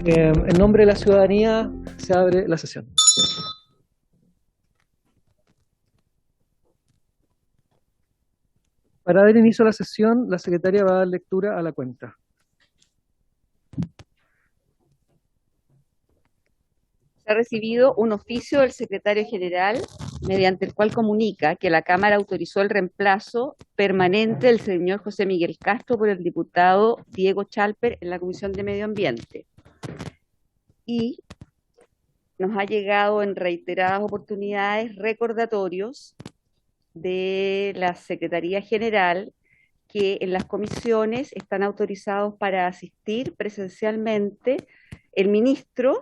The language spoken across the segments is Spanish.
En nombre de la ciudadanía se abre la sesión. Para dar inicio a la sesión, la secretaria va a dar lectura a la cuenta. Se ha recibido un oficio del secretario general mediante el cual comunica que la Cámara autorizó el reemplazo permanente del señor José Miguel Castro por el diputado Diego Chalper en la Comisión de Medio Ambiente. Y nos ha llegado en reiteradas oportunidades recordatorios de la Secretaría General que en las comisiones están autorizados para asistir presencialmente el ministro,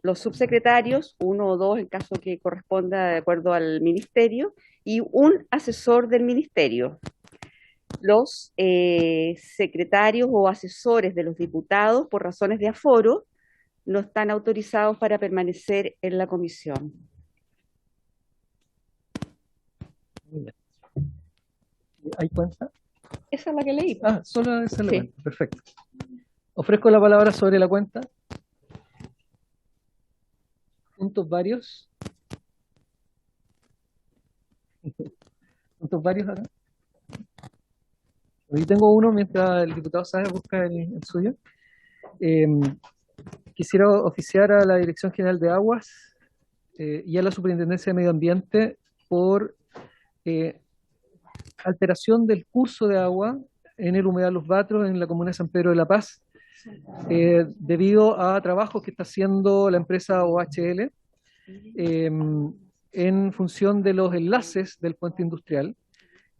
los subsecretarios, uno o dos en caso que corresponda de acuerdo al ministerio, y un asesor del ministerio. Los secretarios o asesores de los diputados, por razones de aforo, no están autorizados para permanecer en la comisión. ¿Hay cuenta? Esa es la que leí. Ah, solo esa es la Sí. cuenta. Perfecto. Ofrezco la palabra sobre la cuenta. Puntos varios. Puntos varios acá. Aquí tengo uno mientras el diputado Sáenz busca el suyo. Quisiera oficiar a la Dirección General de Aguas y a la Superintendencia de Medio Ambiente por alteración del curso de agua en el humedal Los Batros en la comuna de San Pedro de la Paz, debido a trabajos que está haciendo la empresa OHL en función de los enlaces del puente industrial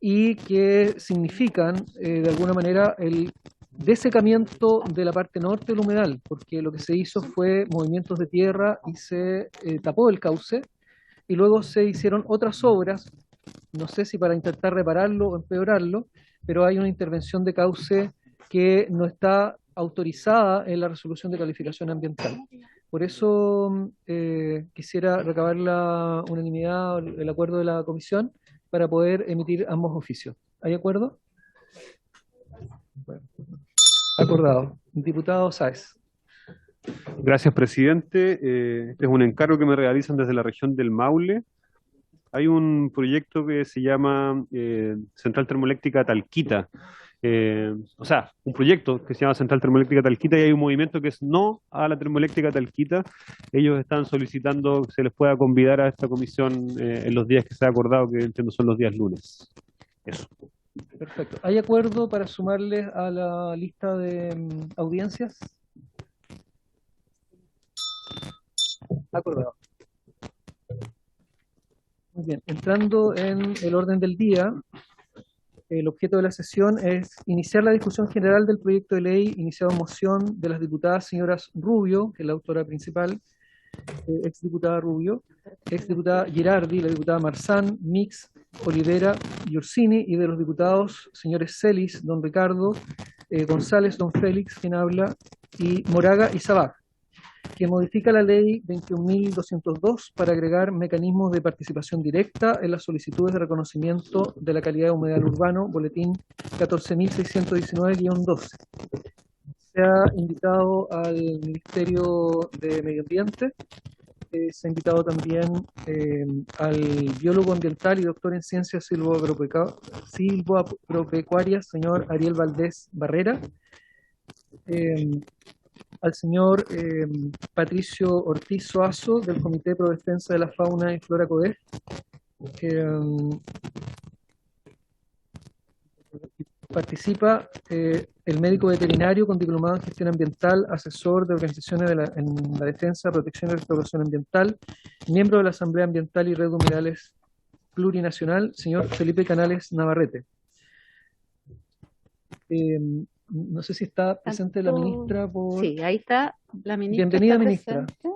y que significan de alguna manera el desecamiento de la parte norte del humedal, porque lo que se hizo fue movimientos de tierra y se tapó el cauce, y luego se hicieron otras obras, no sé si para intentar repararlo o empeorarlo, pero hay una intervención de cauce que no está autorizada en la resolución de calificación ambiental. Por eso quisiera recabar la unanimidad, el acuerdo de la comisión, para poder emitir ambos oficios. ¿Hay acuerdo? Bueno, acordado. Diputado Sáez. Gracias, presidente. Este es un encargo que me realizan desde la región del Maule. Hay un proyecto que se llama Central Termoeléctrica Talquita. Un proyecto que se llama Central Termoeléctrica Talquita, y hay un movimiento que es no a la termoeléctrica Talquita. Ellos están solicitando que se les pueda convidar a esta comisión en los días que se ha acordado, que entiendo son los días lunes. Eso. Perfecto. ¿Hay acuerdo para sumarles a la lista de audiencias? Acordado. Muy bien. Entrando en el orden del día, el objeto de la sesión es iniciar la discusión general del proyecto de ley iniciado en moción de las diputadas señoras Rubio, que es la autora principal, exdiputada Rubio, exdiputada Girardi, la diputada Marzán, Mix, Olivera y Orsini, y de los diputados señores Celis, don Ricardo, González, don Félix, quien habla, y Moraga y Sabaj, que modifica la ley 21.202 para agregar mecanismos de participación directa en las solicitudes de reconocimiento de la calidad de humedal urbano, boletín 14.619-12. Se ha invitado al Ministerio de Medio Ambiente, se ha invitado también al biólogo ambiental y doctor en ciencias silvoagropecuarias, señor Ariel Valdés Barrera, al señor Patricio Ortiz Soazo, del Comité Pro Defensa de la Fauna y Flora CODEF, participa el médico veterinario con diplomado en gestión ambiental, asesor de organizaciones en la defensa, protección y restauración ambiental, miembro de la Asamblea Ambiental y Red de Humedales Plurinacional, señor Felipe Canales Navarrete. No sé si está presente la ministra por... Sí, ahí está la ministra. Bienvenida, está ministra. presente.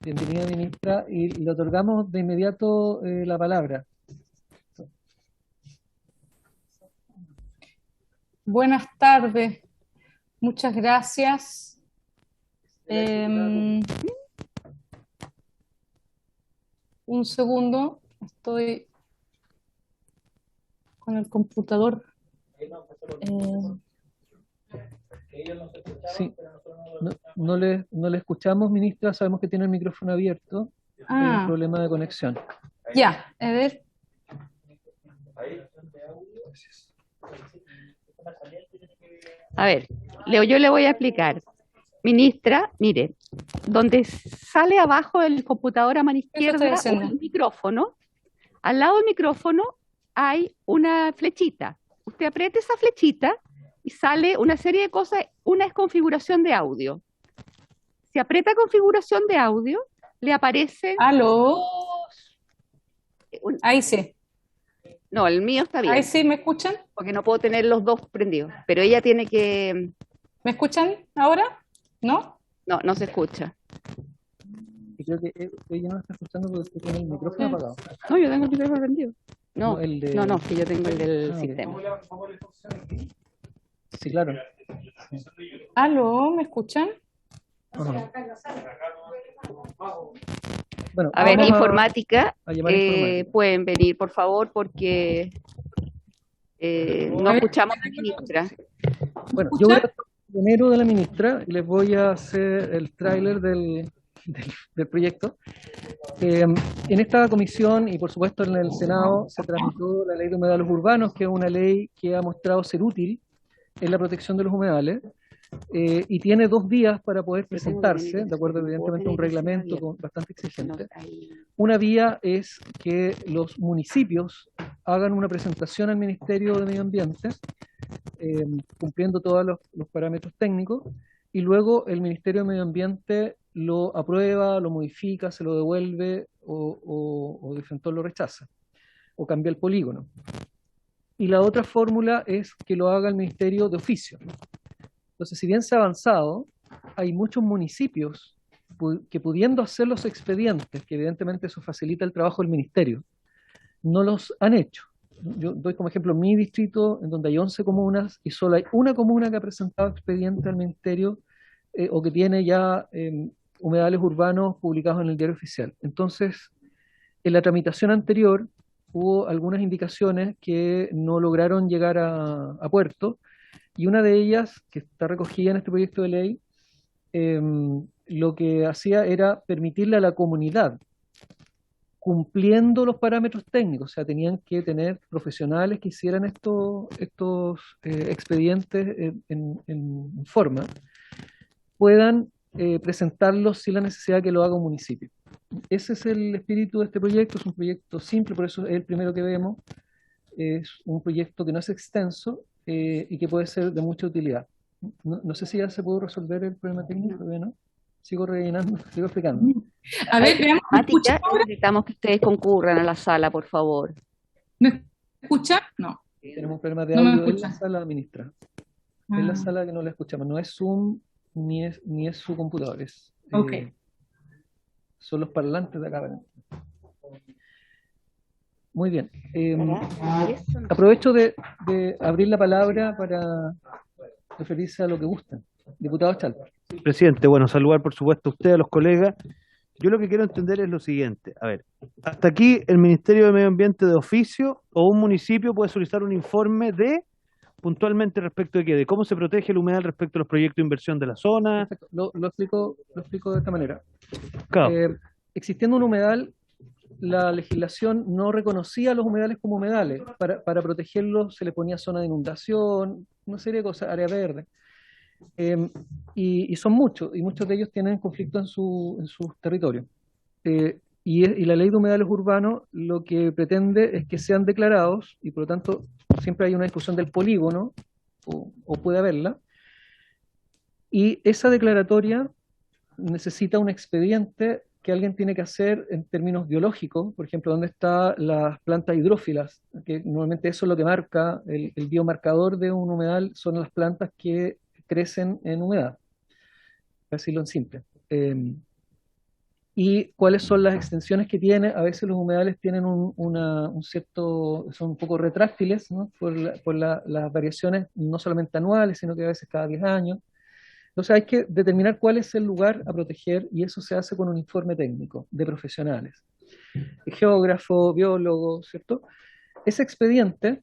Bienvenida, ministra, y le otorgamos de inmediato la palabra. Buenas tardes, muchas gracias. un segundo, estoy con el computador. Sí, no le escuchamos, ministra, sabemos que tiene el micrófono abierto, hay un problema de conexión. Ya, a ver. A ver, yo le voy a explicar. Ministra, mire, donde sale abajo del computador a mano izquierda un micrófono, al lado del micrófono hay una flechita. Usted aprieta esa flechita y sale una serie de cosas. Una es configuración de audio. Si aprieta configuración de audio, le aparecen... ¿Aló? Ahí sí. No, el mío está bien. Ahí sí, ¿me escuchan? Porque no puedo tener los dos prendidos. Pero ella tiene que... ¿Me escuchan ahora? ¿No? No, no se escucha. Y creo que ella no está escuchando porque usted tiene el micrófono apagado. No, yo tengo el micrófono prendido. No, no, que yo tengo el del sistema. Sí, claro. ¿Aló? ¿Me escuchan? Bueno, a ver, informática, informática, pueden venir, por favor, porque no escuchamos a la ministra. Bueno, yo voy a primero de la ministra y les voy a hacer el tráiler del proyecto. En esta comisión y por supuesto en el Senado se tramitó la ley de humedales urbanos, que es una ley que ha mostrado ser útil en la protección de los humedales, y tiene 2 vías para poder presentarse, de acuerdo evidentemente a un reglamento bastante exigente. Una vía es que los municipios hagan una presentación al Ministerio de Medio Ambiente, cumpliendo todos los parámetros técnicos, y luego el Ministerio de Medio Ambiente lo aprueba, lo modifica, se lo devuelve o de frente lo rechaza, o cambia el polígono. Y la otra fórmula es que lo haga el Ministerio de oficio. Entonces, si bien se ha avanzado, hay muchos municipios que pudiendo hacer los expedientes, que evidentemente eso facilita el trabajo del Ministerio, no los han hecho. Yo doy como ejemplo mi distrito, en donde hay 11 comunas, y solo hay una comuna que ha presentado expediente al Ministerio, o que tiene ya humedales urbanos publicados en el Diario Oficial. Entonces, en la tramitación anterior hubo algunas indicaciones que no lograron llegar a puerto, y una de ellas, que está recogida en este proyecto de ley, lo que hacía era permitirle a la comunidad, cumpliendo los parámetros técnicos, o sea, tenían que tener profesionales que hicieran estos expedientes en forma, puedan presentarlos sin la necesidad de que lo haga un municipio. Ese es el espíritu de este proyecto. Es un proyecto simple, por eso es el primero que vemos. Es un proyecto que no es extenso y que puede ser de mucha utilidad. No sé si ya se pudo resolver el problema técnico, ¿no? Sigo rellenando, sigo explicando. A ver, veamos. Necesitamos que ustedes concurran a la sala, por favor. ¿Me escucha? No. Tenemos un problema de audio en la sala, ministra. En la sala que no la escuchamos. No es Zoom ni es su computador. Son los parlantes de acá. Muy bien. Aprovecho de abrir la palabra para referirse a lo que gustan. Diputado Chalper. Presidente, bueno, saludar por supuesto a usted, a los colegas. Yo lo que quiero entender es lo siguiente. A ver, hasta aquí el Ministerio de Medio Ambiente de oficio o un municipio puede solicitar un informe puntualmente respecto de qué, de cómo se protege el humedal respecto a los proyectos de inversión de la zona. Lo explico de esta manera. Claro. Existiendo un humedal, la legislación no reconocía los humedales como humedales. Para protegerlos se les ponía zona de inundación, una serie de cosas, área verde. Y son muchos, y muchos de ellos tienen conflicto en sus territorios. Y la ley de humedales urbanos lo que pretende es que sean declarados, y por lo tanto siempre hay una discusión del polígono, o puede haberla, y esa declaratoria necesita un expediente que alguien tiene que hacer en términos biológicos, por ejemplo, dónde están las plantas hidrófilas, que normalmente eso es lo que marca, el biomarcador de un humedal son las plantas que crecen en humedad, para decirlo en simple. Y cuáles son las extensiones que tiene. A veces los humedales tienen un cierto, son un poco retráctiles, ¿no? por las variaciones no solamente anuales, sino que a veces cada 10 años. Entonces hay que determinar cuál es el lugar a proteger, y eso se hace con un informe técnico de profesionales. geógrafo, biólogo, ¿cierto? Ese expediente,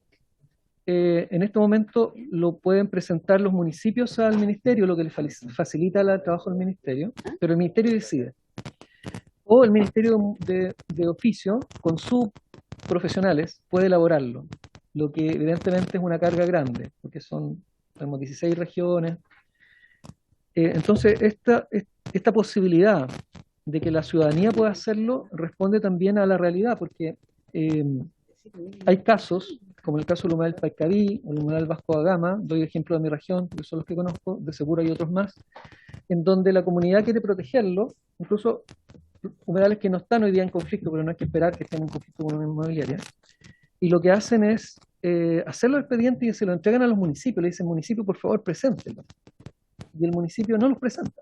en este momento lo pueden presentar los municipios al ministerio, lo que les facilita el trabajo del ministerio, pero el ministerio decide. O el ministerio de oficio, con sus profesionales, puede elaborarlo, lo que evidentemente es una carga grande, porque son, tenemos 16 regiones. Entonces, esta posibilidad de que la ciudadanía pueda hacerlo responde también a la realidad, porque hay casos, como el caso del humedal Paicaví o el humedal Vasco da Gama, doy ejemplo de mi región, porque son los que conozco, de seguro hay otros más, en donde la comunidad quiere protegerlo, incluso humedales que no están hoy día en conflicto, pero no hay que esperar que estén en conflicto con una inmobiliaria, y lo que hacen es hacer los expedientes y se lo entregan a los municipios, le dicen, municipio, por favor, preséntelo. Y el municipio no los presenta.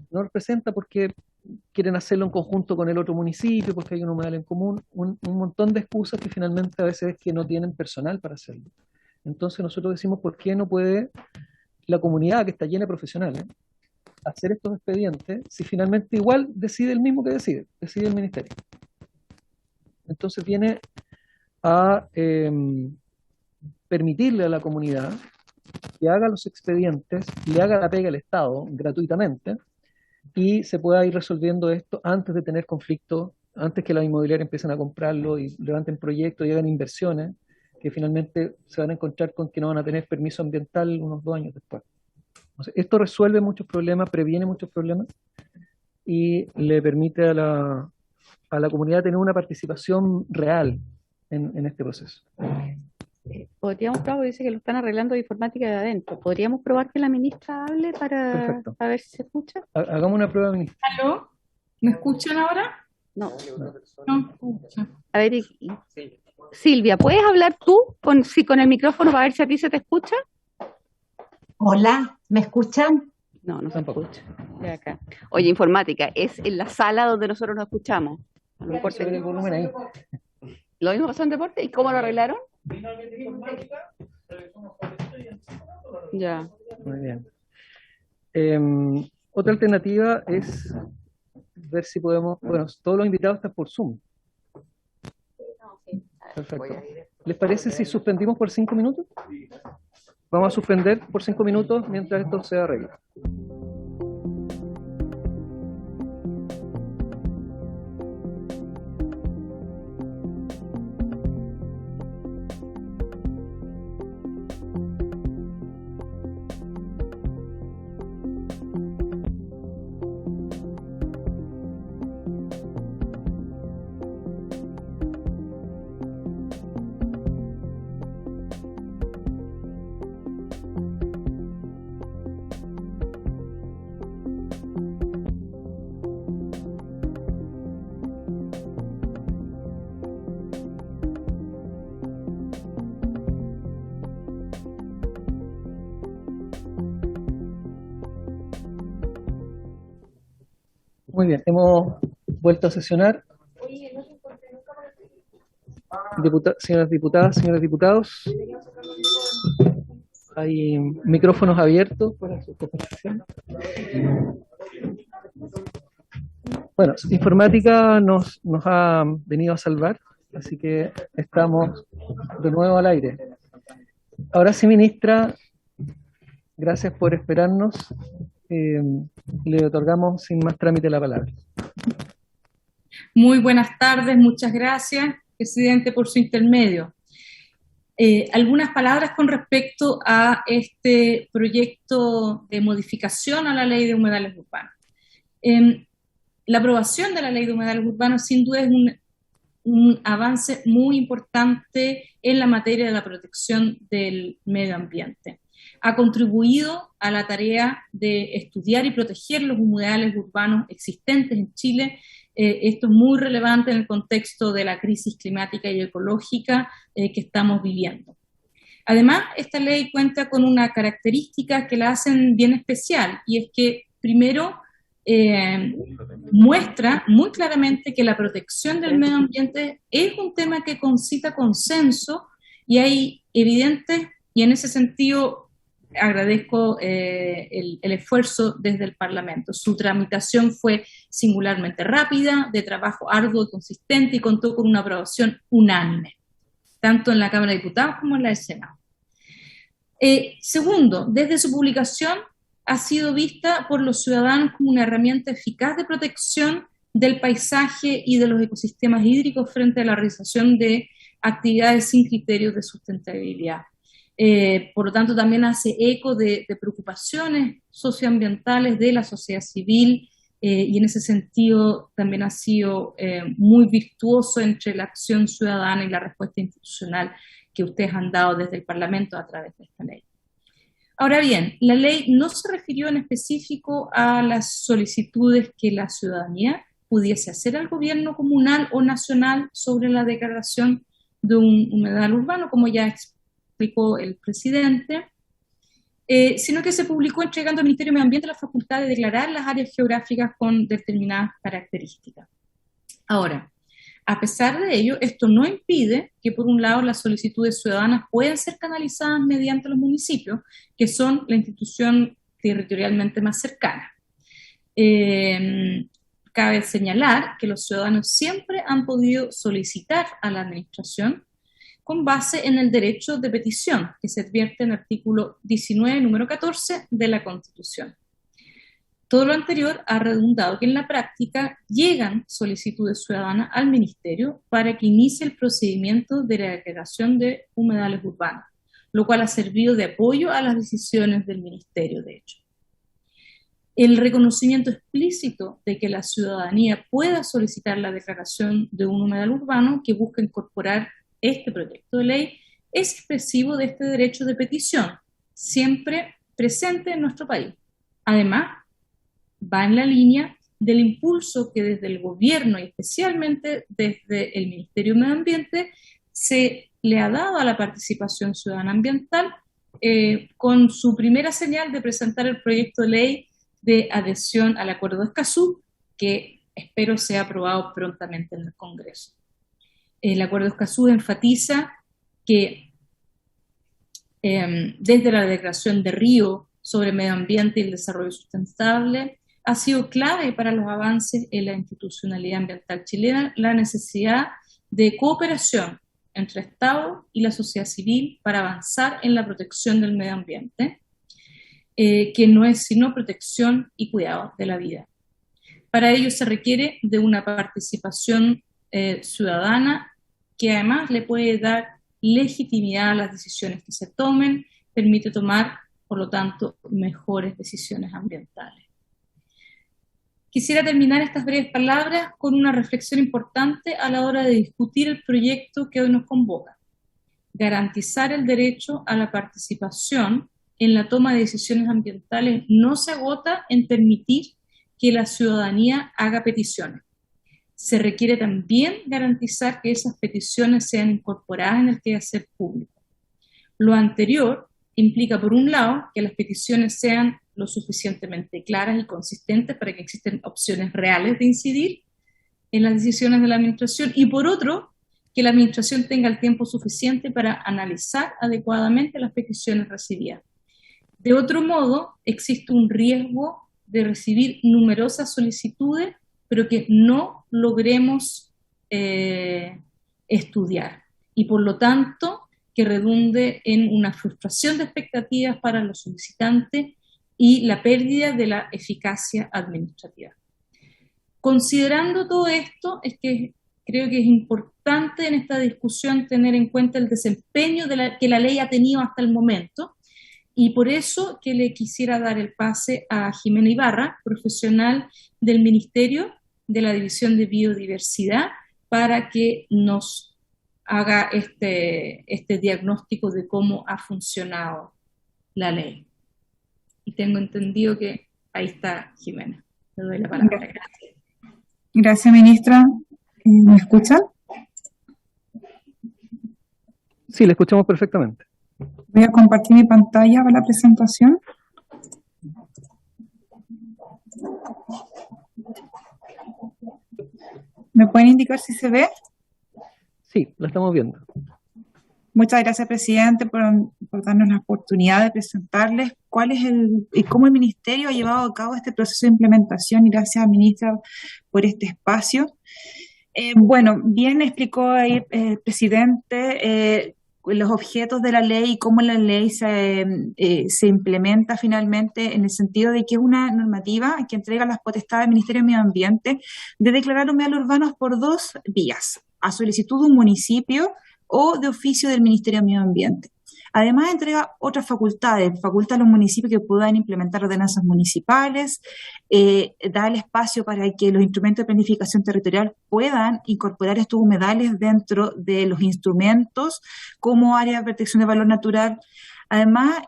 No los presenta porque quieren hacerlo en conjunto con el otro municipio, porque hay un humedal en común, un montón de excusas que finalmente a veces es que no tienen personal para hacerlo. Entonces nosotros decimos, ¿por qué no puede la comunidad que está llena de profesionales hacer estos expedientes si finalmente igual decide el mismo que decide el ministerio? Entonces viene a permitirle a la comunidad que haga los expedientes, le haga la pega al Estado gratuitamente y se pueda ir resolviendo esto antes de tener conflicto, antes que las inmobiliarias empiecen a comprarlo y levanten proyectos y hagan inversiones que finalmente se van a encontrar con que no van a tener permiso ambiental unos 2 años después. Entonces, esto resuelve muchos problemas, previene muchos problemas y le permite a la comunidad tener una participación real en este proceso. Podríamos probar, dice que lo están arreglando de informática de adentro. ¿Podríamos probar que la ministra hable para ver si se escucha? Hagamos una prueba, ministra. ¿Aló? ¿Me escuchan ahora? No. No escucha. A ver, Silvia, ¿puedes hablar tú con el micrófono para ver si a ti se te escucha? Hola, ¿me escuchan? No, no se Tampoco. escucha. De acá. Oye, informática, es en la sala donde nosotros nos escuchamos. A lo mejor Se ve el volumen ahí. ¿Lo mismo pasó en deporte? ¿Y cómo lo arreglaron? Ya. Muy bien. Otra alternativa es ver si podemos, bueno, todos los invitados están por Zoom. Perfecto. ¿Les parece si suspendimos por 5 minutos? Vamos a suspender por 5 minutos mientras esto se arregla. Muy bien, hemos vuelto a sesionar. Señoras diputadas, señores diputados, hay micrófonos abiertos para su conversación. Bueno, informática nos ha venido a salvar, así que estamos de nuevo al aire. Ahora sí, ministra, gracias por esperarnos. Le otorgamos sin más trámite la palabra. Muy buenas tardes, muchas gracias, presidente, por su intermedio. Algunas palabras con respecto a este proyecto de modificación a la Ley de Humedales Urbanos. La aprobación de la Ley de Humedales Urbanos sin duda es un avance muy importante en la materia de la protección del medio ambiente. Ha contribuido a la tarea de estudiar y proteger los humedales urbanos existentes en Chile. Esto es muy relevante en el contexto de la crisis climática y ecológica que estamos viviendo. Además, esta ley cuenta con una característica que la hacen bien especial, y es que, primero, muestra muy claramente que la protección del medio ambiente es un tema que concita consenso, y hay evidentes y en ese sentido agradezco el esfuerzo desde el Parlamento. Su tramitación fue singularmente rápida, de trabajo arduo y consistente, y contó con una aprobación unánime, tanto en la Cámara de Diputados como en la del Senado. Segundo, desde su publicación ha sido vista por los ciudadanos como una herramienta eficaz de protección del paisaje y de los ecosistemas hídricos frente a la realización de actividades sin criterios de sustentabilidad. Por lo tanto, también hace eco de preocupaciones socioambientales de la sociedad civil, y en ese sentido también ha sido muy virtuoso entre la acción ciudadana y la respuesta institucional que ustedes han dado desde el Parlamento a través de esta ley. Ahora bien, la ley no se refirió en específico a las solicitudes que la ciudadanía pudiese hacer al gobierno comunal o nacional sobre la declaración de un humedal urbano, como ya explicó el presidente, sino que se publicó entregando al Ministerio de Medio Ambiente la facultad de declarar las áreas geográficas con determinadas características. Ahora, a pesar de ello, esto no impide que, por un lado, las solicitudes ciudadanas puedan ser canalizadas mediante los municipios, que son la institución territorialmente más cercana. Cabe señalar que los ciudadanos siempre han podido solicitar a la administración con base en el derecho de petición, que se advierte en el artículo 19, número 14 de la Constitución. Todo lo anterior ha redundado que en la práctica llegan solicitudes ciudadanas al Ministerio para que inicie el procedimiento de la declaración de humedales urbanos, lo cual ha servido de apoyo a las decisiones del Ministerio, de hecho. El reconocimiento explícito de que la ciudadanía pueda solicitar la declaración de un humedal urbano que busca incorporar este proyecto de ley es expresivo de este derecho de petición, siempre presente en nuestro país. Además, va en la línea del impulso que desde el gobierno y especialmente desde el Ministerio de Medio Ambiente se le ha dado a la participación ciudadana ambiental, con su primera señal de presentar el proyecto de ley de adhesión al Acuerdo de Escazú, que espero sea aprobado prontamente en el Congreso. El Acuerdo de Escazú enfatiza que desde la Declaración de Río sobre Medio Ambiente y el Desarrollo Sustentable ha sido clave para los avances en la institucionalidad ambiental chilena la necesidad de cooperación entre Estado y la sociedad civil para avanzar en la protección del medio ambiente, que no es sino protección y cuidado de la vida. Para ello se requiere de una participación ciudadana que además le puede dar legitimidad a las decisiones que se tomen, permite tomar, por lo tanto, mejores decisiones ambientales. Quisiera terminar estas breves palabras con una reflexión importante a la hora de discutir el proyecto que hoy nos convoca. Garantizar el derecho a la participación en la toma de decisiones ambientales no se agota en permitir que la ciudadanía haga peticiones. Se requiere también garantizar que esas peticiones sean incorporadas en el quehacer público. Lo anterior implica, por un lado, que las peticiones sean lo suficientemente claras y consistentes para que existen opciones reales de incidir en las decisiones de la administración, y por otro, que la administración tenga el tiempo suficiente para analizar adecuadamente las peticiones recibidas. De otro modo, existe un riesgo de recibir numerosas solicitudes, pero que no logremos estudiar, y por lo tanto que redunde en una frustración de expectativas para los solicitantes y la pérdida de la eficacia administrativa. Considerando todo esto, es que creo que es importante en esta discusión tener en cuenta el desempeño que la ley ha tenido hasta el momento, y por eso que le quisiera dar el pase a Jimena Ibarra, profesional del Ministerio de la División de Biodiversidad, para que nos haga este diagnóstico de cómo ha funcionado la ley. Y tengo entendido que ahí está Jimena. Le doy la palabra. Gracias. Gracias, ministra. ¿Me escuchan? Sí, le escuchamos perfectamente. Voy a compartir mi pantalla para la presentación. ¿Me pueden indicar si se ve? Sí, la estamos viendo. Muchas gracias, presidente, por por darnos la oportunidad de presentarles cuál es y cómo el Ministerio ha llevado a cabo este proceso de implementación, y gracias, ministra, por este espacio. Bueno, bien explicó ahí el presidente los objetos de la ley y cómo la ley se implementa finalmente, en el sentido de que es una normativa que entrega las potestades al Ministerio de Medio Ambiente de declarar humedales urbanos por dos vías: a solicitud de un municipio o de oficio del Ministerio de Medio Ambiente. Además, entrega otras facultades, faculta a los municipios que puedan implementar ordenanzas municipales, da el espacio para que los instrumentos de planificación territorial puedan incorporar estos humedales dentro de los instrumentos como área de protección de valor natural. Además,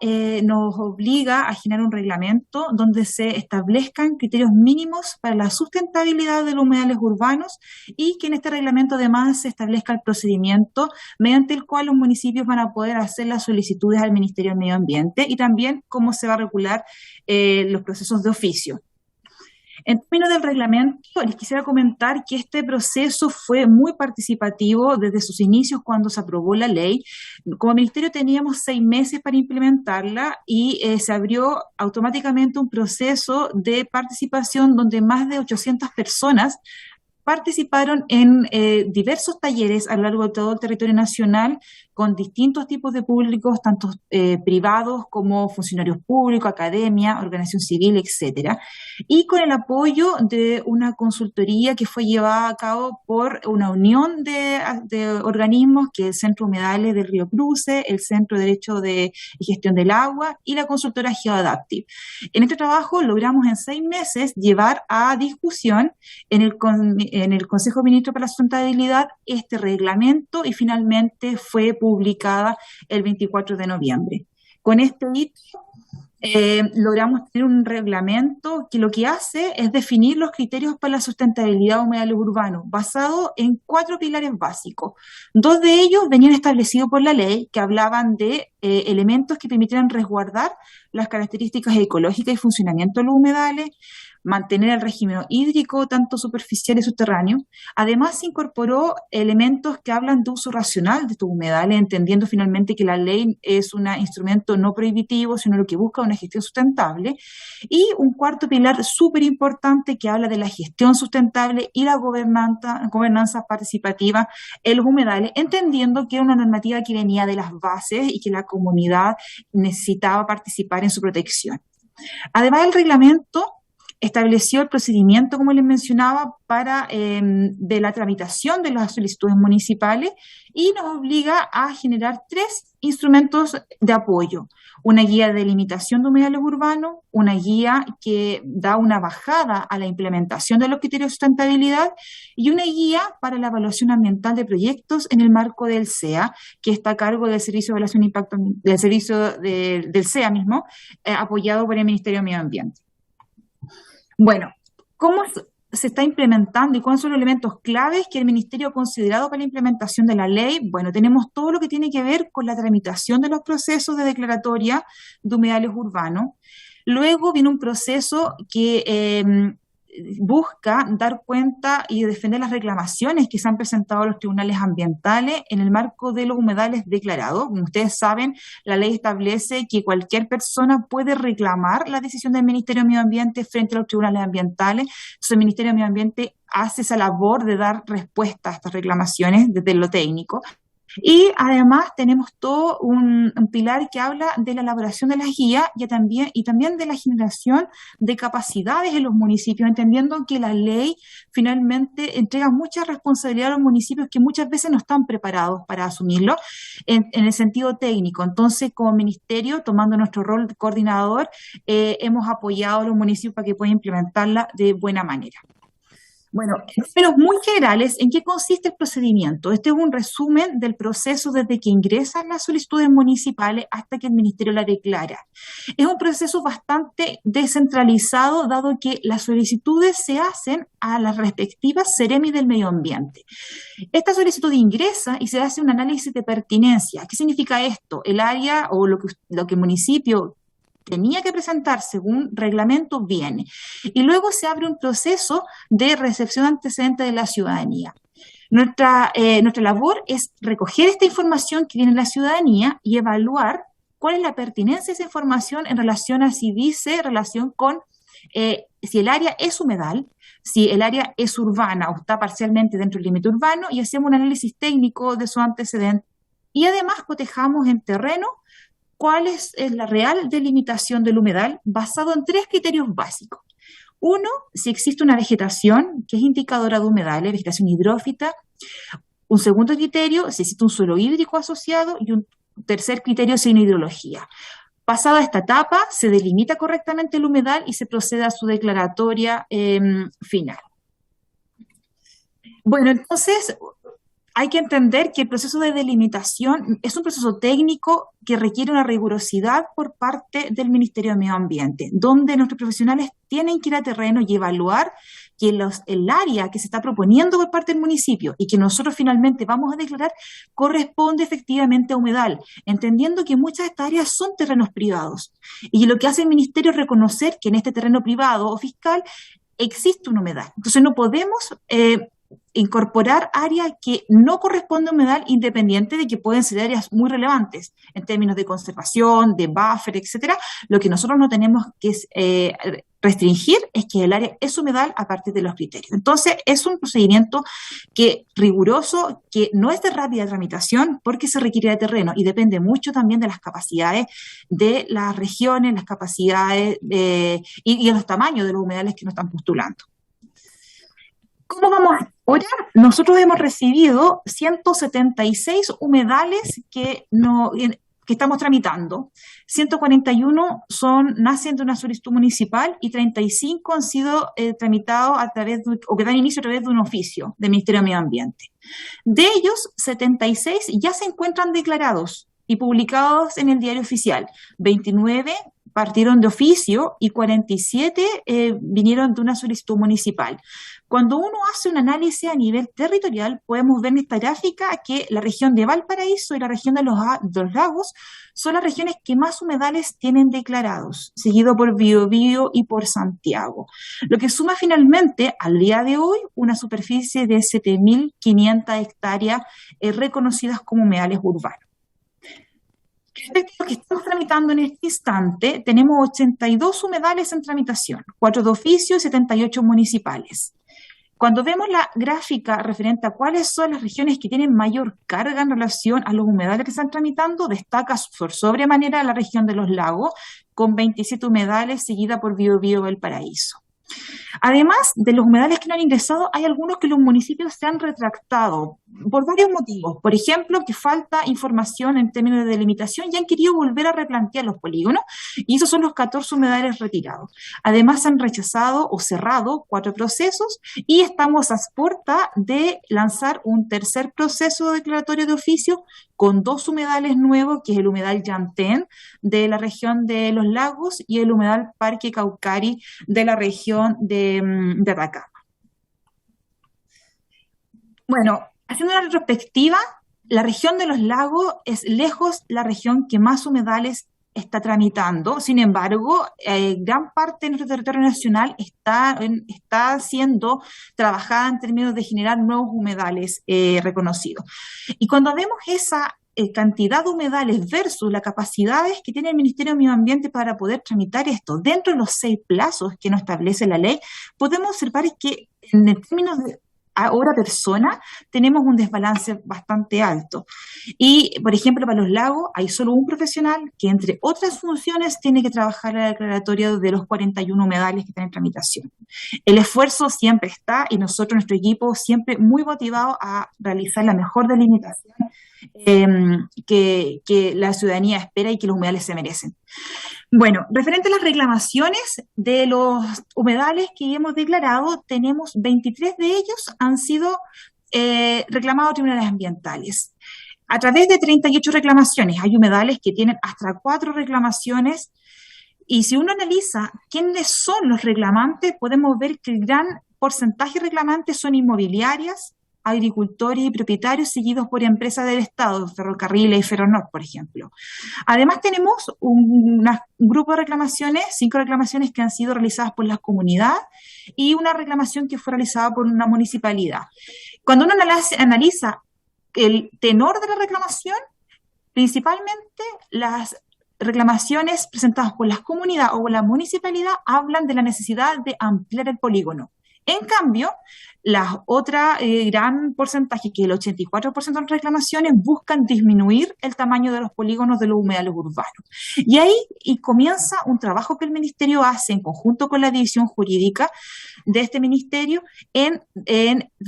nos obliga a generar un reglamento donde se establezcan criterios mínimos para la sustentabilidad de los humedales urbanos, y que en este reglamento además se establezca el procedimiento mediante el cual los municipios van a poder hacer las solicitudes al Ministerio del Medio Ambiente, y también cómo se va a regular los procesos de oficio. En términos del reglamento, les quisiera comentar que este proceso fue muy participativo desde sus inicios cuando se aprobó la ley. Como ministerio teníamos 6 meses para implementarla, y se abrió automáticamente un proceso de participación donde más de 800 personas participaron en diversos talleres a lo largo de todo el territorio nacional, con distintos tipos de públicos, tanto privados como funcionarios públicos, academia, organización civil, etcétera, y con el apoyo de una consultoría que fue llevada a cabo por una unión de organismos, que es el Centro Humedales del Río Cruce, el Centro de Derecho y Gestión del Agua y la consultora GeoAdaptive. En este trabajo logramos en 6 meses llevar a discusión en el Consejo de Ministros para la Sustentabilidad este reglamento, y finalmente fue publicada el 24 de noviembre. Con este hito logramos tener un reglamento que lo que hace es definir los criterios para la sustentabilidad de humedales urbanos, basado en 4 pilares básicos. 2 de ellos venían establecidos por la ley, que hablaban de elementos que permitieran resguardar las características ecológicas y funcionamiento de los humedales, mantener el régimen hídrico tanto superficial y subterráneo. Además, se incorporó elementos que hablan de uso racional de estos humedales, entendiendo finalmente que la ley es un instrumento no prohibitivo, sino lo que busca una gestión sustentable. Y un cuarto pilar súper importante que habla de la gestión sustentable y la gobernanza participativa en los humedales, entendiendo que era una normativa que venía de las bases y que la comunidad necesitaba participar en su protección. Además, el reglamento estableció el procedimiento, como les mencionaba, de la tramitación de las solicitudes municipales, y nos obliga a generar 3 instrumentos de apoyo: una guía de limitación de humedales urbanos, una guía que da una bajada a la implementación de los criterios de sustentabilidad, y una guía para la evaluación ambiental de proyectos en el marco del SEA, que está a cargo del Servicio de Evaluación de Impacto, del servicio del SEA mismo, apoyado por el Ministerio de Medio Ambiente. Bueno, ¿cómo se está implementando y cuáles son los elementos claves que el Ministerio ha considerado para la implementación de la ley? Bueno, tenemos todo lo que tiene que ver con la tramitación de los procesos de declaratoria de humedales urbanos. Luego viene un proceso que busca dar cuenta y defender las reclamaciones que se han presentado a los tribunales ambientales en el marco de los humedales declarados. Como ustedes saben, la ley establece que cualquier persona puede reclamar la decisión del Ministerio de Medio Ambiente frente a los tribunales ambientales. Entonces, el Ministerio de Medio Ambiente hace esa labor de dar respuesta a estas reclamaciones desde lo técnico. Y además tenemos todo un pilar que habla de la elaboración de las guías y también de la generación de capacidades en los municipios, entendiendo que la ley finalmente entrega mucha responsabilidad a los municipios que muchas veces no están preparados para asumirlo en el sentido técnico. Entonces, como ministerio, tomando nuestro rol de coordinador, hemos apoyado a los municipios para que puedan implementarla de buena manera. Bueno, en términos muy generales, ¿en qué consiste el procedimiento? Este es un resumen del proceso desde que ingresan las solicitudes municipales hasta que el Ministerio la declara. Es un proceso bastante descentralizado, dado que las solicitudes se hacen a las respectivas Seremi del Medio Ambiente. Esta solicitud ingresa y se hace un análisis de pertinencia. ¿Qué significa esto? El área o lo que el municipio tenía que presentar según reglamento viene. Y luego se abre un proceso de recepción antecedente de la ciudadanía. Nuestra labor es recoger esta información que viene de la ciudadanía y evaluar cuál es la pertinencia de esa información en relación a si dice relación con si el área es humedal, si el área es urbana o está parcialmente dentro del límite urbano, y hacemos un análisis técnico de su antecedente. Y además cotejamos en terreno cuál es la real delimitación del humedal basado en 3 criterios básicos. Uno, si existe una vegetación que es indicadora de humedales, vegetación hidrófita. Un segundo criterio, si existe un suelo hídrico asociado, y un tercer criterio, si hay una hidrología. Pasada esta etapa, se delimita correctamente el humedal y se procede a su declaratoria final. Bueno, entonces hay que entender que el proceso de delimitación es un proceso técnico que requiere una rigurosidad por parte del Ministerio de Medio Ambiente, donde nuestros profesionales tienen que ir a terreno y evaluar que el área que se está proponiendo por parte del municipio y que nosotros finalmente vamos a declarar corresponde efectivamente a humedal, entendiendo que muchas de estas áreas son terrenos privados. Y lo que hace el Ministerio es reconocer que en este terreno privado o fiscal existe un humedal. Entonces no podemos incorporar áreas que no corresponden a humedal, independiente de que pueden ser áreas muy relevantes en términos de conservación, de buffer, etcétera. Lo que nosotros no tenemos que restringir es que el área es humedal a partir de los criterios. Entonces, es un procedimiento riguroso, que no es de rápida tramitación, porque se requiere de terreno y depende mucho también de las capacidades de las regiones, las capacidades y los tamaños de los humedales que nos están postulando. ¿Cómo vamos ahora? Nosotros hemos recibido 176 humedales que estamos tramitando. 141 nacen de una solicitud municipal y 35 han sido tramitados o que dan inicio a través de un oficio del Ministerio de Medio Ambiente. De ellos, 76 ya se encuentran declarados y publicados en el Diario Oficial. 29 partieron de oficio y 47 vinieron de una solicitud municipal. Cuando uno hace un análisis a nivel territorial, podemos ver en esta gráfica que la región de Valparaíso y la región de los lagos son las regiones que más humedales tienen declarados, seguido por Biobío y por Santiago, lo que suma finalmente al día de hoy una superficie de 7.500 hectáreas reconocidas como humedales urbanos. Respecto a lo que estamos tramitando en este instante, tenemos 82 humedales en tramitación, 4 de oficio y 78 municipales. Cuando vemos la gráfica referente a cuáles son las regiones que tienen mayor carga en relación a los humedales que están tramitando, destaca por sobremanera la región de los lagos, con 27 humedales, seguida por Biobío y Valparaíso. Además de los humedales que no han ingresado, hay algunos que los municipios se han retractado por varios motivos. Por ejemplo, que falta información en términos de delimitación y han querido volver a replantear los polígonos, y esos son los 14 humedales retirados. Además, se han rechazado o cerrado 4 procesos y estamos a puerta de lanzar un tercer proceso declaratorio de oficio con 2 humedales nuevos, que es el humedal Llantén de la región de los lagos y el humedal Parque Caucari de la región de Atacama. Bueno, haciendo una retrospectiva, la región de los lagos es lejos la región que más humedales está tramitando. Sin embargo, gran parte de nuestro territorio nacional está siendo trabajada en términos de generar nuevos humedales reconocidos. Y cuando vemos esa cantidad de humedales versus las capacidades que tiene el Ministerio de Medio Ambiente para poder tramitar esto dentro de los 6 plazos que nos establece la ley, podemos observar que en términos de hora persona tenemos un desbalance bastante alto. Y, por ejemplo, para los lagos hay solo un profesional que, entre otras funciones, tiene que trabajar la declaratoria de los 41 humedales que están en tramitación. El esfuerzo siempre está y nosotros, nuestro equipo, siempre muy motivado a realizar la mejor delimitación que la ciudadanía espera y que los humedales se merecen. Bueno, referente a las reclamaciones de los humedales que hemos declarado, tenemos 23 de ellos han sido reclamados a tribunales ambientales. A través de 38 reclamaciones, hay humedales que tienen hasta 4 reclamaciones, y si uno analiza quiénes son los reclamantes, podemos ver que el gran porcentaje de reclamantes son inmobiliarias, agricultores y propietarios, seguidos por empresas del Estado, Ferrocarriles y Ferronor, por ejemplo. Además, tenemos un grupo de reclamaciones, 5 reclamaciones que han sido realizadas por la comunidad y una reclamación que fue realizada por una municipalidad. Cuando uno analiza el tenor de la reclamación, principalmente las reclamaciones presentadas por las comunidades o por la municipalidad hablan de la necesidad de ampliar el polígono. En cambio, las otras gran porcentaje, que el 84% de las reclamaciones, buscan disminuir el tamaño de los polígonos de los humedales urbanos. Y ahí comienza un trabajo que el Ministerio hace en conjunto con la división jurídica de este ministerio en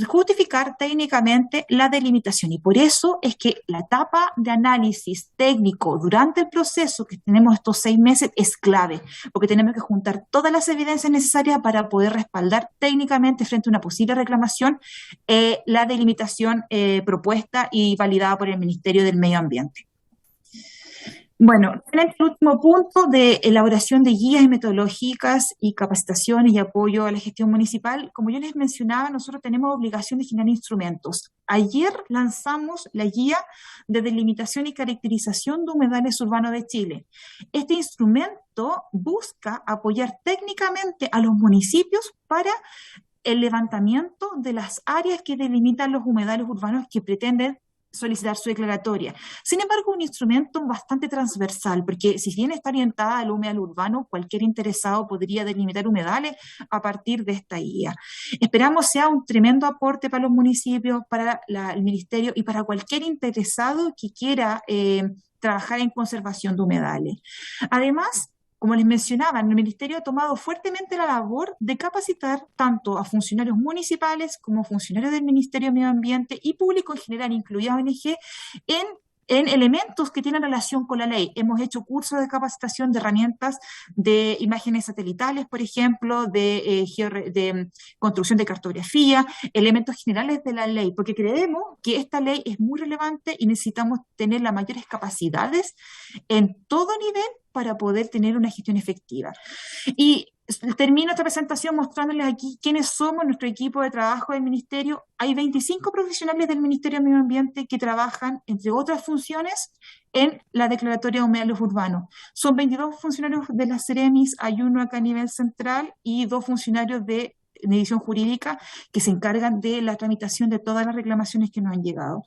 justificar técnicamente la delimitación. Y por eso es que la etapa de análisis técnico durante el proceso, que tenemos estos 6 meses, es clave, porque tenemos que juntar todas las evidencias necesarias para poder respaldar técnicamente frente a una posible reclamación la delimitación propuesta y validada por el Ministerio del Medio Ambiente. Bueno, en el último punto de elaboración de guías metodológicas y capacitaciones y apoyo a la gestión municipal, como yo les mencionaba, nosotros tenemos obligación de generar instrumentos. Ayer lanzamos la guía de delimitación y caracterización de humedales urbanos de Chile. Este instrumento busca apoyar técnicamente a los municipios para el levantamiento de las áreas que delimitan los humedales urbanos que pretenden solicitar su declaratoria. Sin embargo, un instrumento bastante transversal, porque si bien está orientada al humedal urbano, cualquier interesado podría delimitar humedales a partir de esta guía. Esperamos sea un tremendo aporte para los municipios, para el ministerio y para cualquier interesado que quiera trabajar en conservación de humedales. Además, como les mencionaba, el Ministerio ha tomado fuertemente la labor de capacitar tanto a funcionarios municipales como funcionarios del Ministerio de Medio Ambiente y público en general, incluidas ONG, en elementos que tienen relación con la ley. Hemos hecho cursos de capacitación de herramientas de imágenes satelitales, por ejemplo, de construcción de cartografía, elementos generales de la ley, porque creemos que esta ley es muy relevante y necesitamos tener las mayores capacidades en todo nivel para poder tener una gestión efectiva. Y termino esta presentación mostrándoles aquí quiénes somos, nuestro equipo de trabajo del Ministerio. Hay 25 profesionales del Ministerio de Medio Ambiente que trabajan, entre otras funciones, en la declaratoria de humedales urbanos. Son 22 funcionarios de la Ceremis, hay uno acá a nivel central y 2 funcionarios de edición jurídica que se encargan de la tramitación de todas las reclamaciones que nos han llegado.